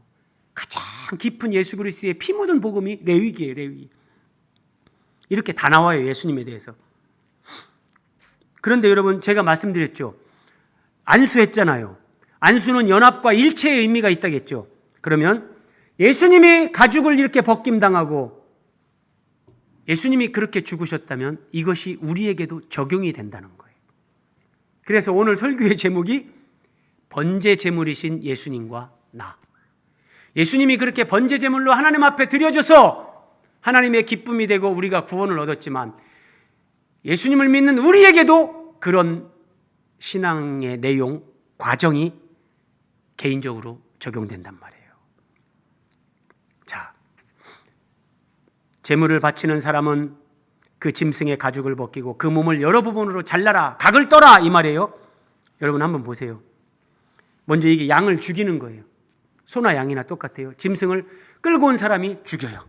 가장 깊은 예수 그리스도의 피 묻은 복음이 레위기예요. 레위기. 이렇게 다 나와요. 예수님에 대해서. 그런데 여러분 제가 말씀드렸죠. 안수했잖아요. 안수는 연합과 일체의 의미가 있다겠죠. 그러면 예수님이 가죽을 이렇게 벗김당하고 예수님이 그렇게 죽으셨다면 이것이 우리에게도 적용이 된다는 거예요. 그래서 오늘 설교의 제목이 번제 제물이신 예수님과 나. 예수님이 그렇게 번제 제물로 하나님 앞에 드려져서 하나님의 기쁨이 되고 우리가 구원을 얻었지만 예수님을 믿는 우리에게도 그런 신앙의 내용, 과정이 개인적으로 적용된단 말이에요. 자, 제물을 바치는 사람은 그 짐승의 가죽을 벗기고 그 몸을 여러 부분으로 잘라라, 각을 떠라 이 말이에요. 여러분 한번 보세요. 먼저 이게 양을 죽이는 거예요. 소나 양이나 똑같아요. 짐승을 끌고 온 사람이 죽여요.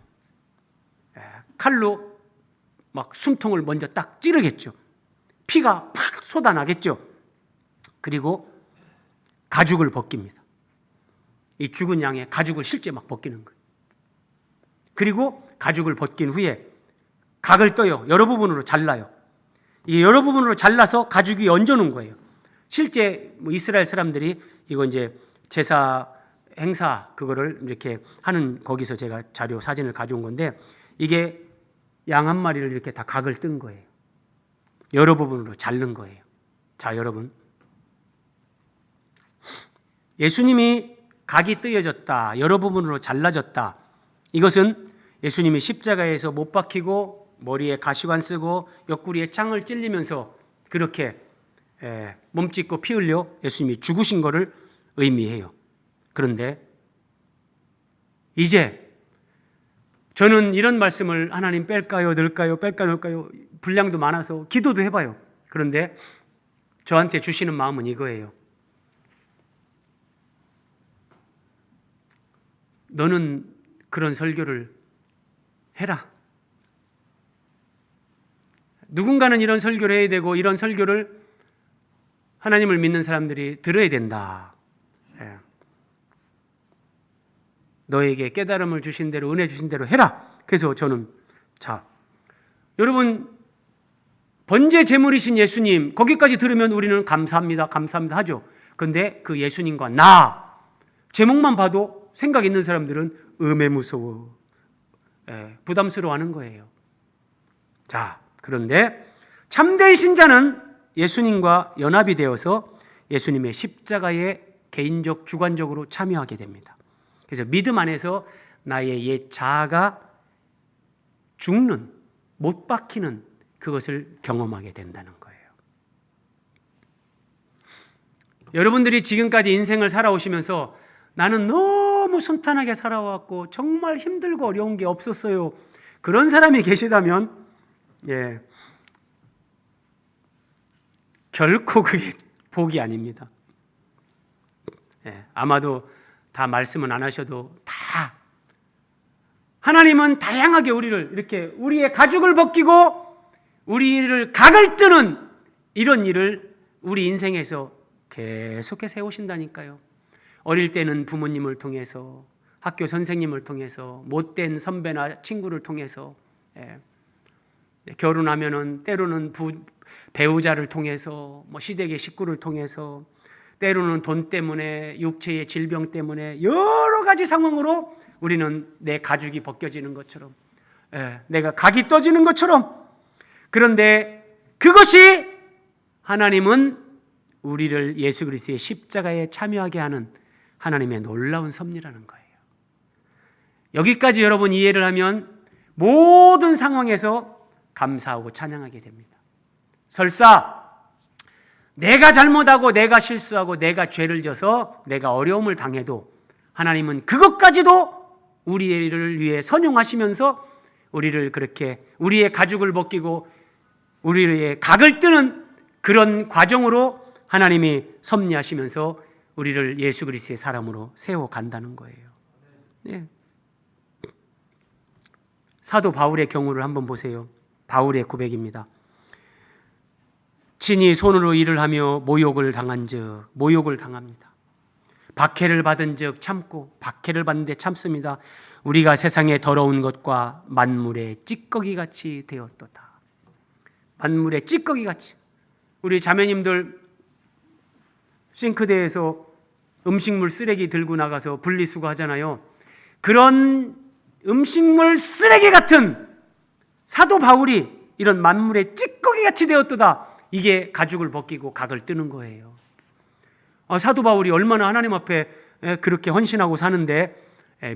칼로 막 숨통을 먼저 딱 찌르겠죠. 피가 팍 쏟아나겠죠. 그리고 가죽을 벗깁니다. 이 죽은 양의 가죽을 실제 막 벗기는 거예요. 그리고 가죽을 벗긴 후에 각을 떠요. 여러 부분으로 잘라요. 이게 여러 부분으로 잘라서 가죽 위에 얹어놓은 거예요. 실제 이스라엘 사람들이 이거 이제 제사 행사 그거를 이렇게 하는 거기서 제가 자료 사진을 가져온 건데 이게 양 한 마리를 이렇게 다 각을 뜬 거예요. 여러 부분으로 자른 거예요. 자, 여러분. 예수님이 각이 뜯어졌다. 여러 부분으로 잘라졌다. 이것은 예수님이 십자가에서 못 박히고 머리에 가시관 쓰고 옆구리에 창을 찔리면서 그렇게 몸 찢고 피 흘려 예수님이 죽으신 것을 의미해요. 그런데 이제 저는 이런 말씀을 하나님 뺄까요? 넣을까요? 뺄까요? 넣을까요? 분량도 많아서 기도도 해봐요. 그런데 저한테 주시는 마음은 이거예요. 너는 그런 설교를 해라. 누군가는 이런 설교를 해야 되고 이런 설교를 하나님을 믿는 사람들이 들어야 된다. 너에게 깨달음을 주신 대로 은혜 주신 대로 해라. 그래서 저는 여러분 번제 제물이신 예수님 거기까지 들으면 우리는 감사합니다. 감사합니다 하죠. 그런데 그 예수님과 나 제목만 봐도 생각 있는 사람들은 무서워. 부담스러워하는 거예요. 자, 그런데 참된 신자는 예수님과 연합이 되어서 예수님의 십자가에 개인적 주관적으로 참여하게 됩니다. 그래서 믿음 안에서 나의 옛 자아가 죽는, 못 박히는 그것을 경험하게 된다는 거예요. 여러분들이 지금까지 인생을 살아오시면서 나는 너무 순탄하게 살아왔고 정말 힘들고 어려운 게 없었어요. 그런 사람이 계시다면 결코 그게 복이 아닙니다. 아마도 다 말씀은 안 하셔도 다 하나님은 다양하게 우리를 이렇게 우리의 가죽을 벗기고 우리를 각을 뜨는 이런 일을 우리 인생에서 계속해서 해오신다니까요. 어릴 때는 부모님을 통해서 학교 선생님을 통해서 못된 선배나 친구를 통해서 결혼하면은 때로는 배우자를 통해서 시댁의 식구를 통해서 때로는 돈 때문에 육체의 질병 때문에 여러 가지 상황으로 우리는 내 가죽이 벗겨지는 것처럼 내가 각이 떠지는 것처럼 그런데 그것이 하나님은 우리를 예수 그리스도의 십자가에 참여하게 하는 하나님의 놀라운 섭리라는 거예요. 여기까지 여러분 이해를 하면 모든 상황에서 감사하고 찬양하게 됩니다. 설사 내가 잘못하고 내가 실수하고 내가 죄를 져서 내가 어려움을 당해도 하나님은 그것까지도 우리를 위해 선용하시면서 우리를 그렇게 우리의 가죽을 벗기고 우리의 각을 뜨는 그런 과정으로 하나님이 섭리하시면서 우리를 예수 그리스도의 사람으로 세워간다는 거예요. 네. 사도 바울의 경우를 한번 보세요. 바울의 고백입니다. 친히 손으로 일을 하며 모욕을 당합니다. 박해를 받은 즉 참고 박해를 받는데 참습니다. 우리가 세상에 더러운 것과 만물의 찌꺼기같이 되었도다. 만물의 찌꺼기같이. 우리 자매님들 싱크대에서 음식물 쓰레기 들고 나가서 분리수거 하잖아요. 그런 음식물 쓰레기 같은 사도 바울이 이런 만물의 찌꺼기같이 되었도다. 이게 가죽을 벗기고 각을 뜨는 거예요. 사도 바울이 얼마나 하나님 앞에 그렇게 헌신하고 사는데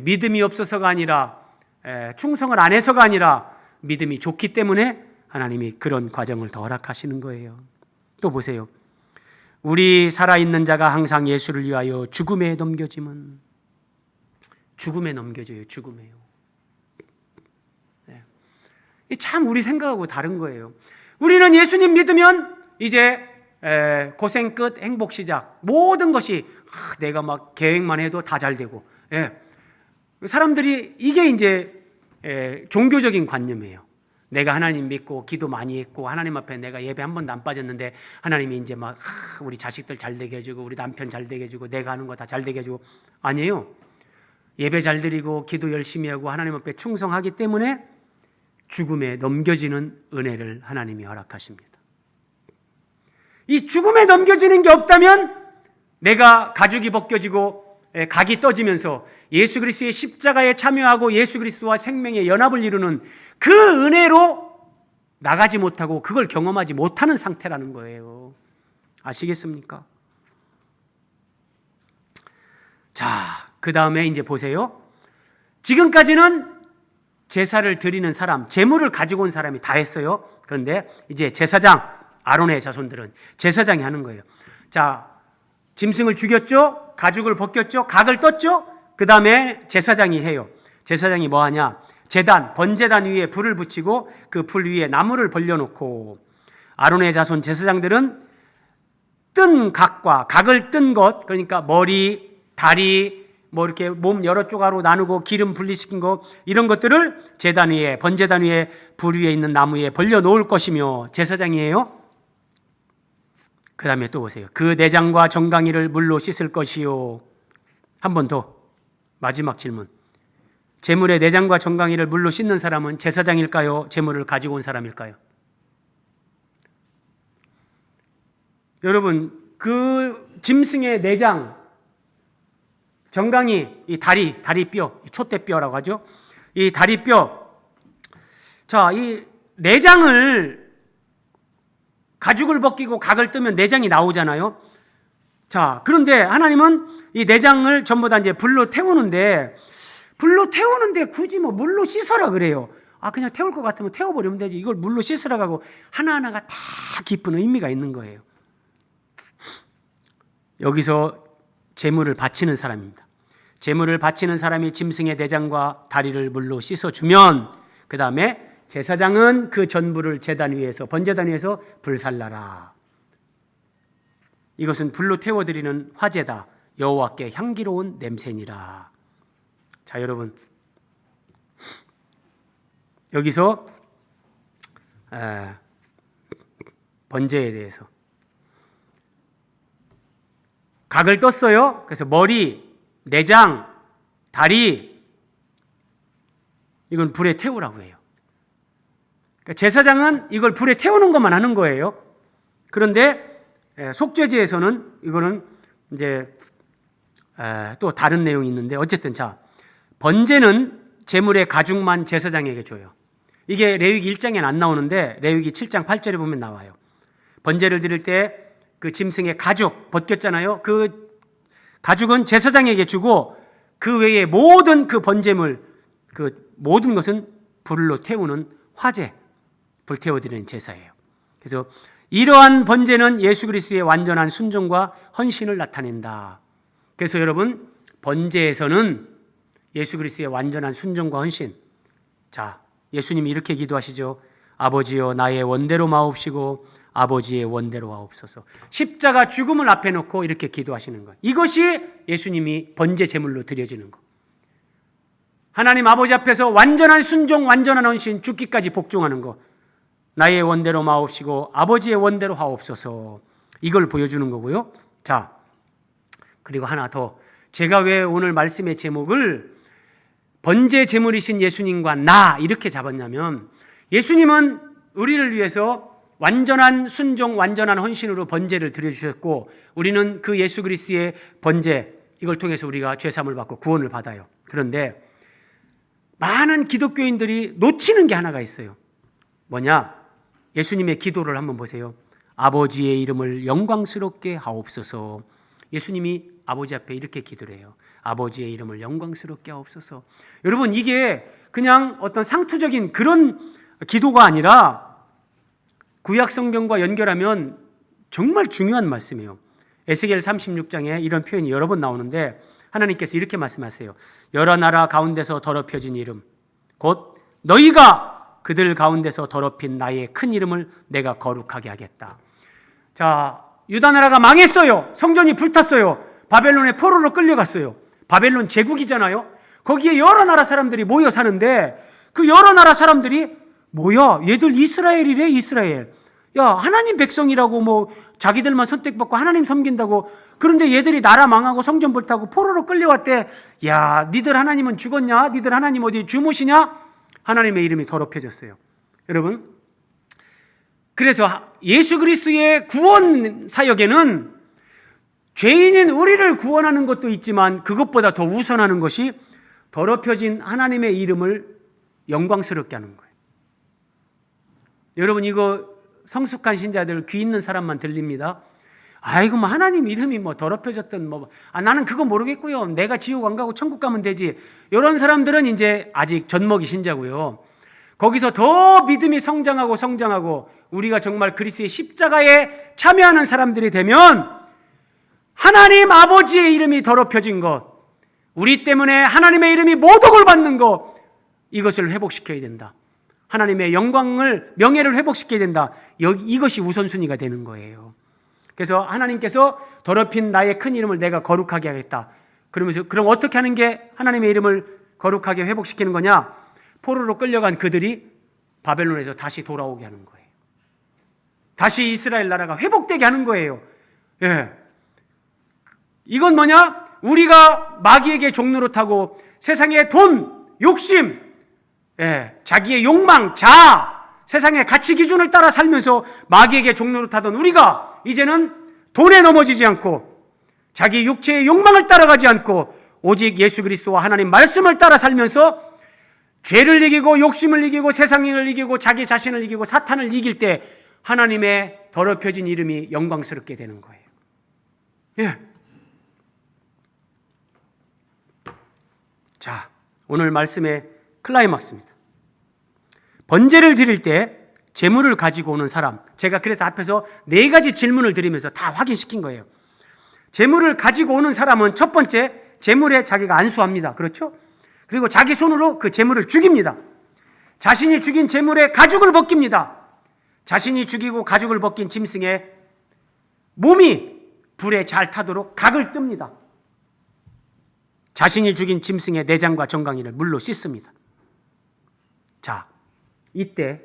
믿음이 없어서가 아니라 충성을 안 해서가 아니라 믿음이 좋기 때문에 하나님이 그런 과정을 더 허락하시는 거예요. 또 보세요. 우리 살아있는 자가 항상 예수를 위하여 죽음에 넘겨짐은 죽음에 넘겨져요. 죽음에요. 참 우리 생각하고 다른 거예요. 우리는 예수님 믿으면 이제 고생 끝 행복 시작. 모든 것이 내가 막 계획만 해도 다 잘 되고. 사람들이 이게 이제 종교적인 관념이에요. 내가 하나님 믿고 기도 많이 했고 하나님 앞에 내가 예배 한 번도 안 빠졌는데 하나님이 이제 막 우리 자식들 잘 되게 해주고 우리 남편 잘 되게 해주고 내가 하는 거 다 잘 되게 해주고. 아니에요. 예배 잘 드리고 기도 열심히 하고 하나님 앞에 충성하기 때문에 죽음에 넘겨지는 은혜를 하나님이 허락하십니다. 이 죽음에 넘겨지는 게 없다면 내가 가죽이 벗겨지고 각이 떠지면서 예수 그리스도의 십자가에 참여하고 예수 그리스도와 생명의 연합을 이루는 그 은혜로 나가지 못하고 그걸 경험하지 못하는 상태라는 거예요. 아시겠습니까? 자, 그 다음에 이제 보세요. 지금까지는 제사를 드리는 사람, 제물을 가지고 온 사람이 다 했어요. 그런데 이제 제사장, 아론의 자손들은 제사장이 하는 거예요. 자, 짐승을 죽였죠? 가죽을 벗겼죠? 각을 떴죠? 그 다음에 제사장이 해요. 제사장이 뭐 하냐? 제단, 번제단 위에 불을 붙이고 그 불 위에 나무를 벌려놓고 아론의 자손 제사장들은 뜬 각과 각을 뜬 것, 그러니까 머리, 다리, 뭐 이렇게 몸 여러 조각으로 나누고 기름 분리시킨 거 이런 것들을 제단 위에, 번제단 위에 불 위에 있는 나무 위에 벌려 놓을 것이며 제사장이에요. 그 다음에 또 보세요. 그 내장과 정강이를 물로 씻을 것이요. 한 번 더 마지막 질문. 제물의 내장과 정강이를 물로 씻는 사람은 제사장일까요? 제물을 가지고 온 사람일까요? 여러분, 그 짐승의 내장, 정강이, 이 다리뼈, 촛대뼈라고 하죠. 이 다리뼈. 자, 이 내장을 가죽을 벗기고 각을 뜨면 내장이 나오잖아요. 자, 그런데 하나님은 이 내장을 전부 다 이제 불로 태우는데 굳이 뭐 물로 씻어라 그래요. 아, 그냥 태울 것 같으면 태워버리면 되지. 이걸 물로 씻으라고 하고 하나하나가 다 깊은 의미가 있는 거예요. 여기서 제물을 바치는 사람입니다. 제물을 바치는 사람이 짐승의 내장과 다리를 물로 씻어주면 그 다음에 제사장은 그 전부를 제단 위에서 번제단 위에서 불살라라. 이것은 불로 태워드리는 화제다. 여호와께 향기로운 냄새니라. 자, 여러분, 여기서 번제에 대해서 각을 떴어요. 그래서 머리, 내장, 다리 이건 불에 태우라고 해요. 그러니까 제사장은 이걸 불에 태우는 것만 하는 거예요. 그런데 속죄제에서는 이거는 이제 또 다른 내용이 있는데 어쨌든 자, 번제는 제물의 가죽만 제사장에게 줘요. 이게 레위기 1장에는 안 나오는데 레위기 7장 8절에 보면 나와요. 번제를 드릴 때 그 짐승의 가죽 벗겼잖아요. 그 가죽은 제사장에게 주고 그 외에 모든 그 번제물, 그 모든 것은 불로 태우는 화제, 불태워드리는 제사예요. 그래서 이러한 번제는 예수 그리스도의 완전한 순종과 헌신을 나타낸다. 그래서 여러분, 번제에서는 예수 그리스도의 완전한 순종과 헌신. 자, 예수님이 이렇게 기도하시죠. 아버지여 나의 원대로 마옵시고 아버지의 원대로 하옵소서. 십자가 죽음을 앞에 놓고 이렇게 기도하시는 것. 이것이 예수님이 번제 제물로 드려지는 것. 하나님 아버지 앞에서 완전한 순종, 완전한 헌신, 죽기까지 복종하는 것. 나의 원대로 마옵시고 아버지의 원대로 하옵소서. 이걸 보여주는 거고요. 자, 그리고 하나 더. 제가 왜 오늘 말씀의 제목을 번제 제물이신 예수님과 나 이렇게 잡았냐면 예수님은 우리를 위해서 완전한 순종, 완전한 헌신으로 번제를 드려주셨고 우리는 그 예수 그리스도의 번제 이걸 통해서 우리가 죄사함을 받고 구원을 받아요. 그런데 많은 기독교인들이 놓치는 게 하나가 있어요. 뭐냐? 예수님의 기도를 한번 보세요. 아버지의 이름을 영광스럽게 하옵소서. 예수님이 아버지 앞에 이렇게 기도를 해요. 아버지의 이름을 영광스럽게 하옵소서. 여러분, 이게 그냥 어떤 상투적인 그런 기도가 아니라 구약 성경과 연결하면 정말 중요한 말씀이에요. 에스겔 36장에 이런 표현이 여러 번 나오는데 하나님께서 이렇게 말씀하세요. 여러 나라 가운데서 더럽혀진 이름 곧 너희가 그들 가운데서 더럽힌 나의 큰 이름을 내가 거룩하게 하겠다. 자, 유다 나라가 망했어요. 성전이 불탔어요. 바벨론의 포로로 끌려갔어요. 바벨론 제국이잖아요. 거기에 여러 나라 사람들이 모여 사는데 그 여러 나라 사람들이 뭐야? 얘들 이스라엘이래, 이스라엘. 야, 하나님 백성이라고 뭐 자기들만 선택받고 하나님 섬긴다고. 그런데 얘들이 나라 망하고 성전 불타고 포로로 끌려왔대. 야, 니들 하나님은 죽었냐? 니들 하나님 어디 주무시냐? 하나님의 이름이 더럽혀졌어요. 여러분, 그래서 예수 그리스도의 구원 사역에는 죄인인 우리를 구원하는 것도 있지만 그것보다 더 우선하는 것이 더럽혀진 하나님의 이름을 영광스럽게 하는 거예요. 여러분, 이거 성숙한 신자들, 귀 있는 사람만 들립니다. 아이고, 뭐 하나님 이름이 뭐 더럽혀졌던 나는 그거 모르겠고요. 내가 지옥 안 가고 천국 가면 되지. 이런 사람들은 이제 아직 젖먹이 신자고요. 거기서 더 믿음이 성장하고 우리가 정말 그리스도의 십자가에 참여하는 사람들이 되면 하나님 아버지의 이름이 더럽혀진 것, 우리 때문에 하나님의 이름이 모독을 받는 것, 이것을 회복시켜야 된다. 하나님의 영광을, 명예를 회복시켜야 된다. 이것이 우선순위가 되는 거예요. 그래서 하나님께서 더럽힌 나의 큰 이름을 내가 거룩하게 하겠다. 그러면서 그럼 어떻게 하는 게 하나님의 이름을 거룩하게 회복시키는 거냐? 포로로 끌려간 그들이 바벨론에서 다시 돌아오게 하는 거예요. 다시 이스라엘 나라가 회복되게 하는 거예요. 예. 이건 뭐냐? 우리가 마귀에게 종로로 타고 세상의 돈, 욕심, 자기의 욕망, 자아, 세상의 가치 기준을 따라 살면서 마귀에게 종로로 타던 우리가 이제는 돈에 넘어지지 않고 자기 육체의 욕망을 따라가지 않고 오직 예수 그리스도와 하나님 말씀을 따라 살면서 죄를 이기고 욕심을 이기고 세상을 이기고 자기 자신을 이기고 사탄을 이길 때 하나님의 더럽혀진 이름이 영광스럽게 되는 거예요. 예. 자, 오늘 말씀의 클라이막스입니다. 번제를 드릴 때 제물을 가지고 오는 사람, 제가 그래서 앞에서 4가지 질문을 드리면서 다 확인시킨 거예요. 제물을 가지고 오는 사람은 첫 번째, 제물에 자기가 안수합니다. 그렇죠? 그리고 자기 손으로 그 제물을 죽입니다. 자신이 죽인 제물에 가죽을 벗깁니다. 자신이 죽이고 가죽을 벗긴 짐승의 몸이 불에 잘 타도록 각을 뜹니다. 자신이 죽인 짐승의 내장과 정강이를 물로 씻습니다. 자, 이때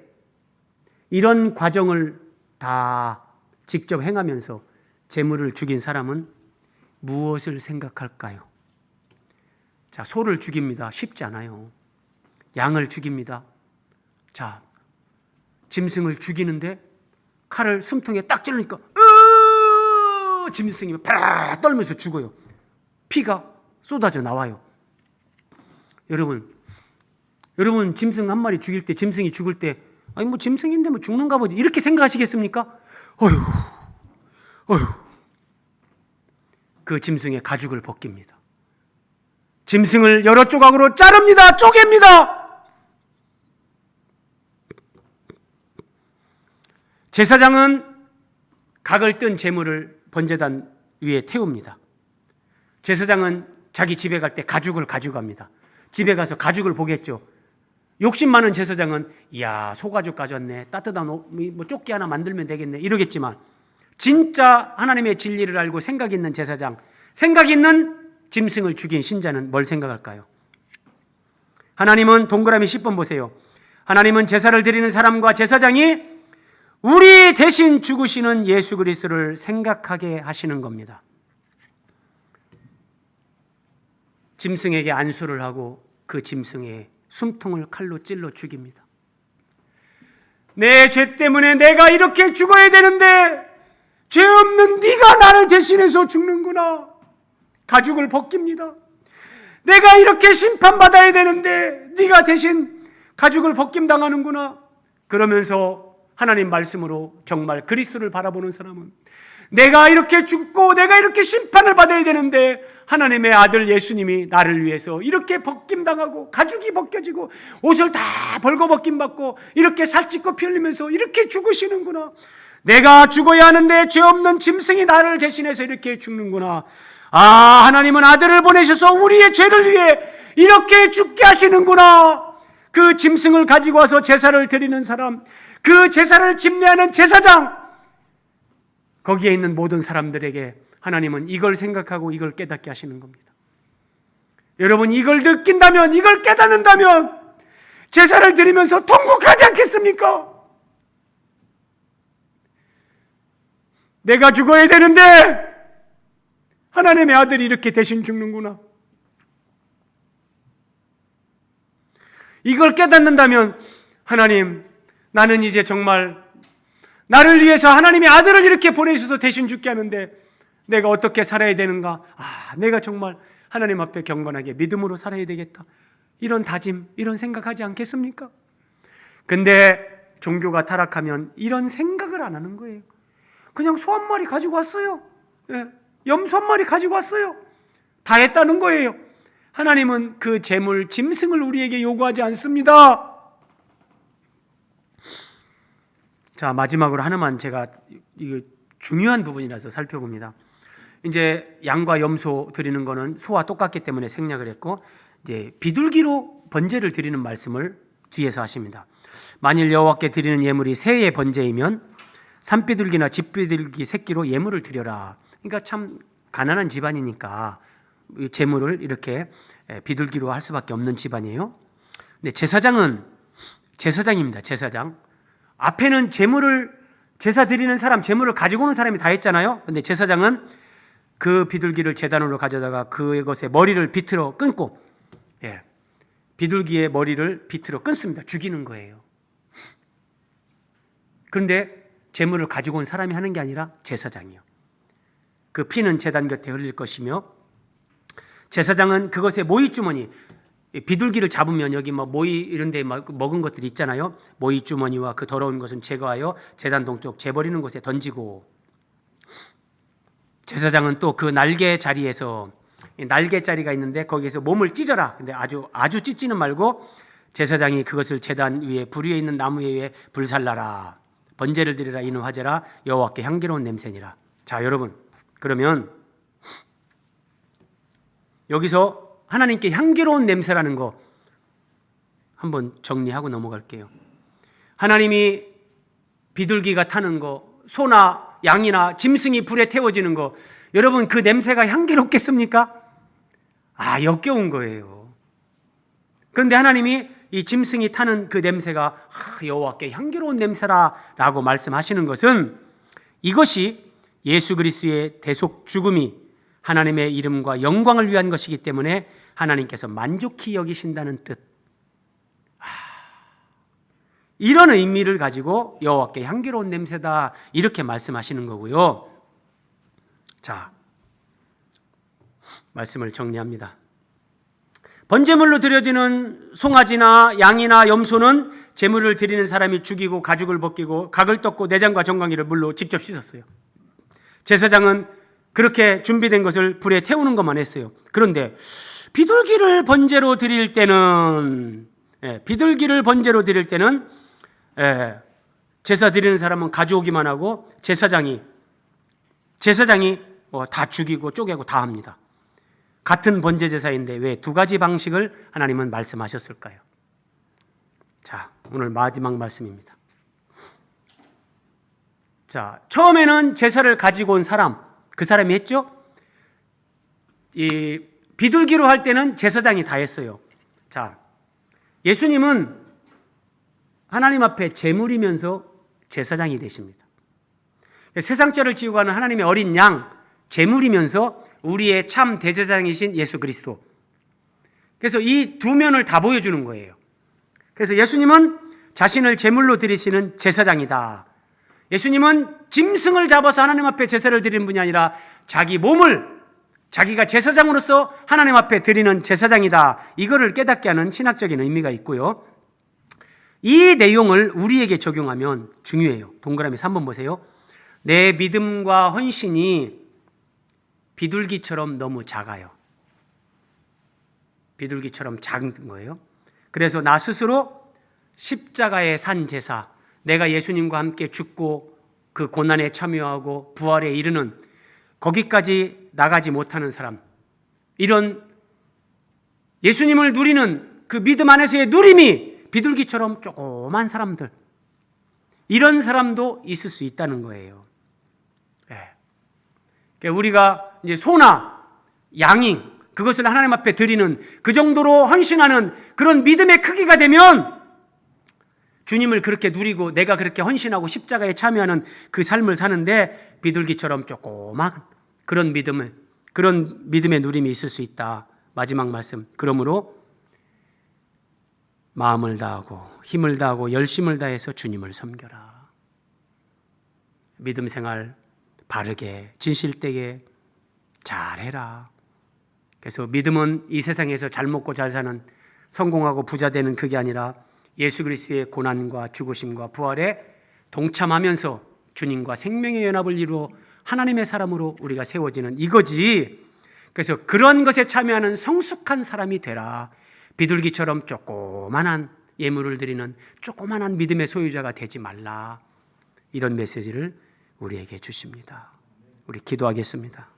이런 과정을 다 직접 행하면서 제물을 죽인 사람은 무엇을 생각할까요? 자, 소를 죽입니다. 쉽지 않아요. 양을 죽입니다. 자, 짐승을 죽이는데 칼을 숨통에 딱 찌르니까 짐승이 팍 떨면서 죽어요. 피가 쏟아져 나와요. 여러분 짐승 한 마리 죽일 때, 짐승이 죽을 때 아니 뭐 짐승인데 뭐 죽는가 보지 이렇게 생각하시겠습니까? 어휴. 그 짐승의 가죽을 벗깁니다. 짐승을 여러 조각으로 자릅니다. 쪼갭니다. 제사장은 각을 뜬 제물을 번제단 위에 태웁니다. 제사장은 자기 집에 갈 때 가죽을 가져갑니다. 집에 가서 가죽을 보겠죠. 욕심 많은 제사장은 이야, 소가죽 가져왔네, 따뜻한 뭐 조끼 하나 만들면 되겠네 이러겠지만, 진짜 하나님의 진리를 알고 생각 있는 제사장, 생각 있는 짐승을 죽인 신자는 뭘 생각할까요? 하나님은 동그라미 10번 보세요. 하나님은 제사를 드리는 사람과 제사장이 우리 대신 죽으시는 예수 그리스도를 생각하게 하시는 겁니다. 짐승에게 안수를 하고 그 짐승의 숨통을 칼로 찔러 죽입니다. 내 죄 때문에 내가 이렇게 죽어야 되는데 죄 없는 네가 나를 대신해서 죽는구나. 가죽을 벗깁니다. 내가 이렇게 심판받아야 되는데 네가 대신 가죽을 벗김당하는구나. 그러면서 하나님 말씀으로 정말 그리스도를 바라보는 사람은 내가 이렇게 죽고 내가 이렇게 심판을 받아야 되는데 하나님의 아들 예수님이 나를 위해서 이렇게 벗김당하고 가죽이 벗겨지고 옷을 다 벌거벗김 받고 이렇게 살찌고 피 흘리면서 이렇게 죽으시는구나. 내가 죽어야 하는데 죄 없는 짐승이 나를 대신해서 이렇게 죽는구나. 아, 하나님은 아들을 보내셔서 우리의 죄를 위해 이렇게 죽게 하시는구나. 그 짐승을 가지고 와서 제사를 드리는 사람, 그 제사를 집례하는 제사장, 거기에 있는 모든 사람들에게 하나님은 이걸 생각하고 이걸 깨닫게 하시는 겁니다. 여러분, 이걸 느낀다면, 이걸 깨닫는다면 제사를 드리면서 통곡하지 않겠습니까? 내가 죽어야 되는데 하나님의 아들이 이렇게 대신 죽는구나. 이걸 깨닫는다면 하나님, 나는 이제 정말 나를 위해서 하나님의 아들을 이렇게 보내셔서 대신 죽게 하는데 내가 어떻게 살아야 되는가? 내가 정말 하나님 앞에 경건하게 믿음으로 살아야 되겠다. 이런 다짐, 이런 생각하지 않겠습니까? 근데 종교가 타락하면 이런 생각을 안 하는 거예요. 그냥 소 한 마리 가지고 왔어요. 염소 한 마리 가지고 왔어요. 다 했다는 거예요. 하나님은 그 재물, 짐승을 우리에게 요구하지 않습니다. 자, 마지막으로 하나만 제가 이거 중요한 부분이라서 살펴봅니다. 이제 양과 염소 드리는 거는 소와 똑같기 때문에 생략을 했고, 이제 비둘기로 번제를 드리는 말씀을 뒤에서 하십니다. 만일 여호와께 드리는 예물이 새의 번제이면 산비둘기나 집비둘기 새끼로 예물을 드려라. 그러니까 참 가난한 집안이니까 제물을 이렇게 비둘기로 할 수밖에 없는 집안이에요. 근데 제사장은 제사장입니다. 제사장. 앞에는 제사 드리는 사람, 제물을 가지고 오는 사람이 다 했잖아요. 근데 제사장은 그 비둘기를 제단으로 가져다가 그것의 머리를 비틀어 끊고, 비둘기의 머리를 비틀어 끊습니다. 죽이는 거예요. 그런데 제물을 가지고 온 사람이 하는 게 아니라 제사장이요. 그 피는 제단 곁에 흘릴 것이며, 제사장은 그것의 모이 주머니, 비둘기를 잡으면 여기 모이 이런 데 먹은 것들이 있잖아요. 모이 주머니와 그 더러운 것은 제거하여 제단 동쪽 재버리는 곳에 던지고, 제사장은 또 그 날개 자리에서, 날개 자리가 있는데 거기에서 몸을 찢어라. 근데 아주 찢지는 말고 제사장이 그것을 제단 위에 불 위에 있는 나무 위에 불살라라. 번제를 드리라. 이는 화제라. 여호와께 향기로운 냄새니라. 자, 여러분, 그러면 여기서 하나님께 향기로운 냄새라는 거 한번 정리하고 넘어갈게요. 하나님이 비둘기가 타는 거, 소나 양이나 짐승이 불에 태워지는 거, 여러분 그 냄새가 향기롭겠습니까? 역겨운 거예요. 그런데 하나님이 이 짐승이 타는 그 냄새가 여호와께 향기로운 냄새라라고 말씀하시는 것은, 이것이 예수 그리스도의 대속 죽음이 하나님의 이름과 영광을 위한 것이기 때문에 하나님께서 만족히 여기신다는 뜻. 이런 의미를 가지고 여호와께 향기로운 냄새다, 이렇게 말씀하시는 거고요. 자, 말씀을 정리합니다. 번제물로 드려지는 송아지나 양이나 염소는 제물을 드리는 사람이 죽이고 가죽을 벗기고 각을 떴고 내장과 정강이를 물로 직접 씻었어요. 제사장은 그렇게 준비된 것을 불에 태우는 것만 했어요. 그런데 비둘기를 번제로 드릴 때는 제사 드리는 사람은 가져오기만 하고 제사장이 다 죽이고 쪼개고 다 합니다. 같은 번제 제사인데 왜 두 가지 방식을 하나님은 말씀하셨을까요? 자, 오늘 마지막 말씀입니다. 자, 처음에는 제사를 가지고 온 사람, 그 사람이 했죠? 이 비둘기로 할 때는 제사장이 다 했어요. 자, 예수님은 하나님 앞에 제물이면서 제사장이 되십니다. 세상 죄를 지고 가는 하나님의 어린 양, 제물이면서 우리의 참 대제사장이신 예수 그리스도. 그래서 이 두 면을 다 보여주는 거예요. 그래서 예수님은 자신을 제물로 드리시는 제사장이다. 예수님은 짐승을 잡아서 하나님 앞에 제사를 드리는 분이 아니라 자기 몸을 자기가 제사장으로서 하나님 앞에 드리는 제사장이다. 이거를 깨닫게 하는 신학적인 의미가 있고요. 이 내용을 우리에게 적용하면 중요해요. 동그라미 3번 보세요. 내 믿음과 헌신이 비둘기처럼 너무 작아요. 비둘기처럼 작은 거예요. 그래서 나 스스로 십자가의 산 제사, 내가 예수님과 함께 죽고 그 고난에 참여하고 부활에 이르는 거기까지 나가지 못하는 사람, 이런 예수님을 누리는 그 믿음 안에서의 누림이 비둘기처럼 조그만 사람들, 이런 사람도 있을 수 있다는 거예요. 우리가 이제 소나 양이 그것을 하나님 앞에 드리는 그 정도로 헌신하는 그런 믿음의 크기가 되면 주님을 그렇게 누리고 내가 그렇게 헌신하고 십자가에 참여하는 그 삶을 사는데 비둘기처럼 조그만 그런 믿음의 누림이 있을 수 있다. 마지막 말씀. 그러므로 마음을 다하고 힘을 다하고 열심을 다해서 주님을 섬겨라. 믿음 생활 바르게 진실되게 잘해라. 그래서 믿음은 이 세상에서 잘 먹고 잘 사는 성공하고 부자 되는 그게 아니라 예수 그리스도의 고난과 죽으심과 부활에 동참하면서 주님과 생명의 연합을 이루어 하나님의 사람으로 우리가 세워지는 이거지. 그래서 그런 것에 참여하는 성숙한 사람이 되라. 비둘기처럼 조그만한 예물을 드리는 조그만한 믿음의 소유자가 되지 말라. 이런 메시지를 우리에게 주십니다. 우리 기도하겠습니다.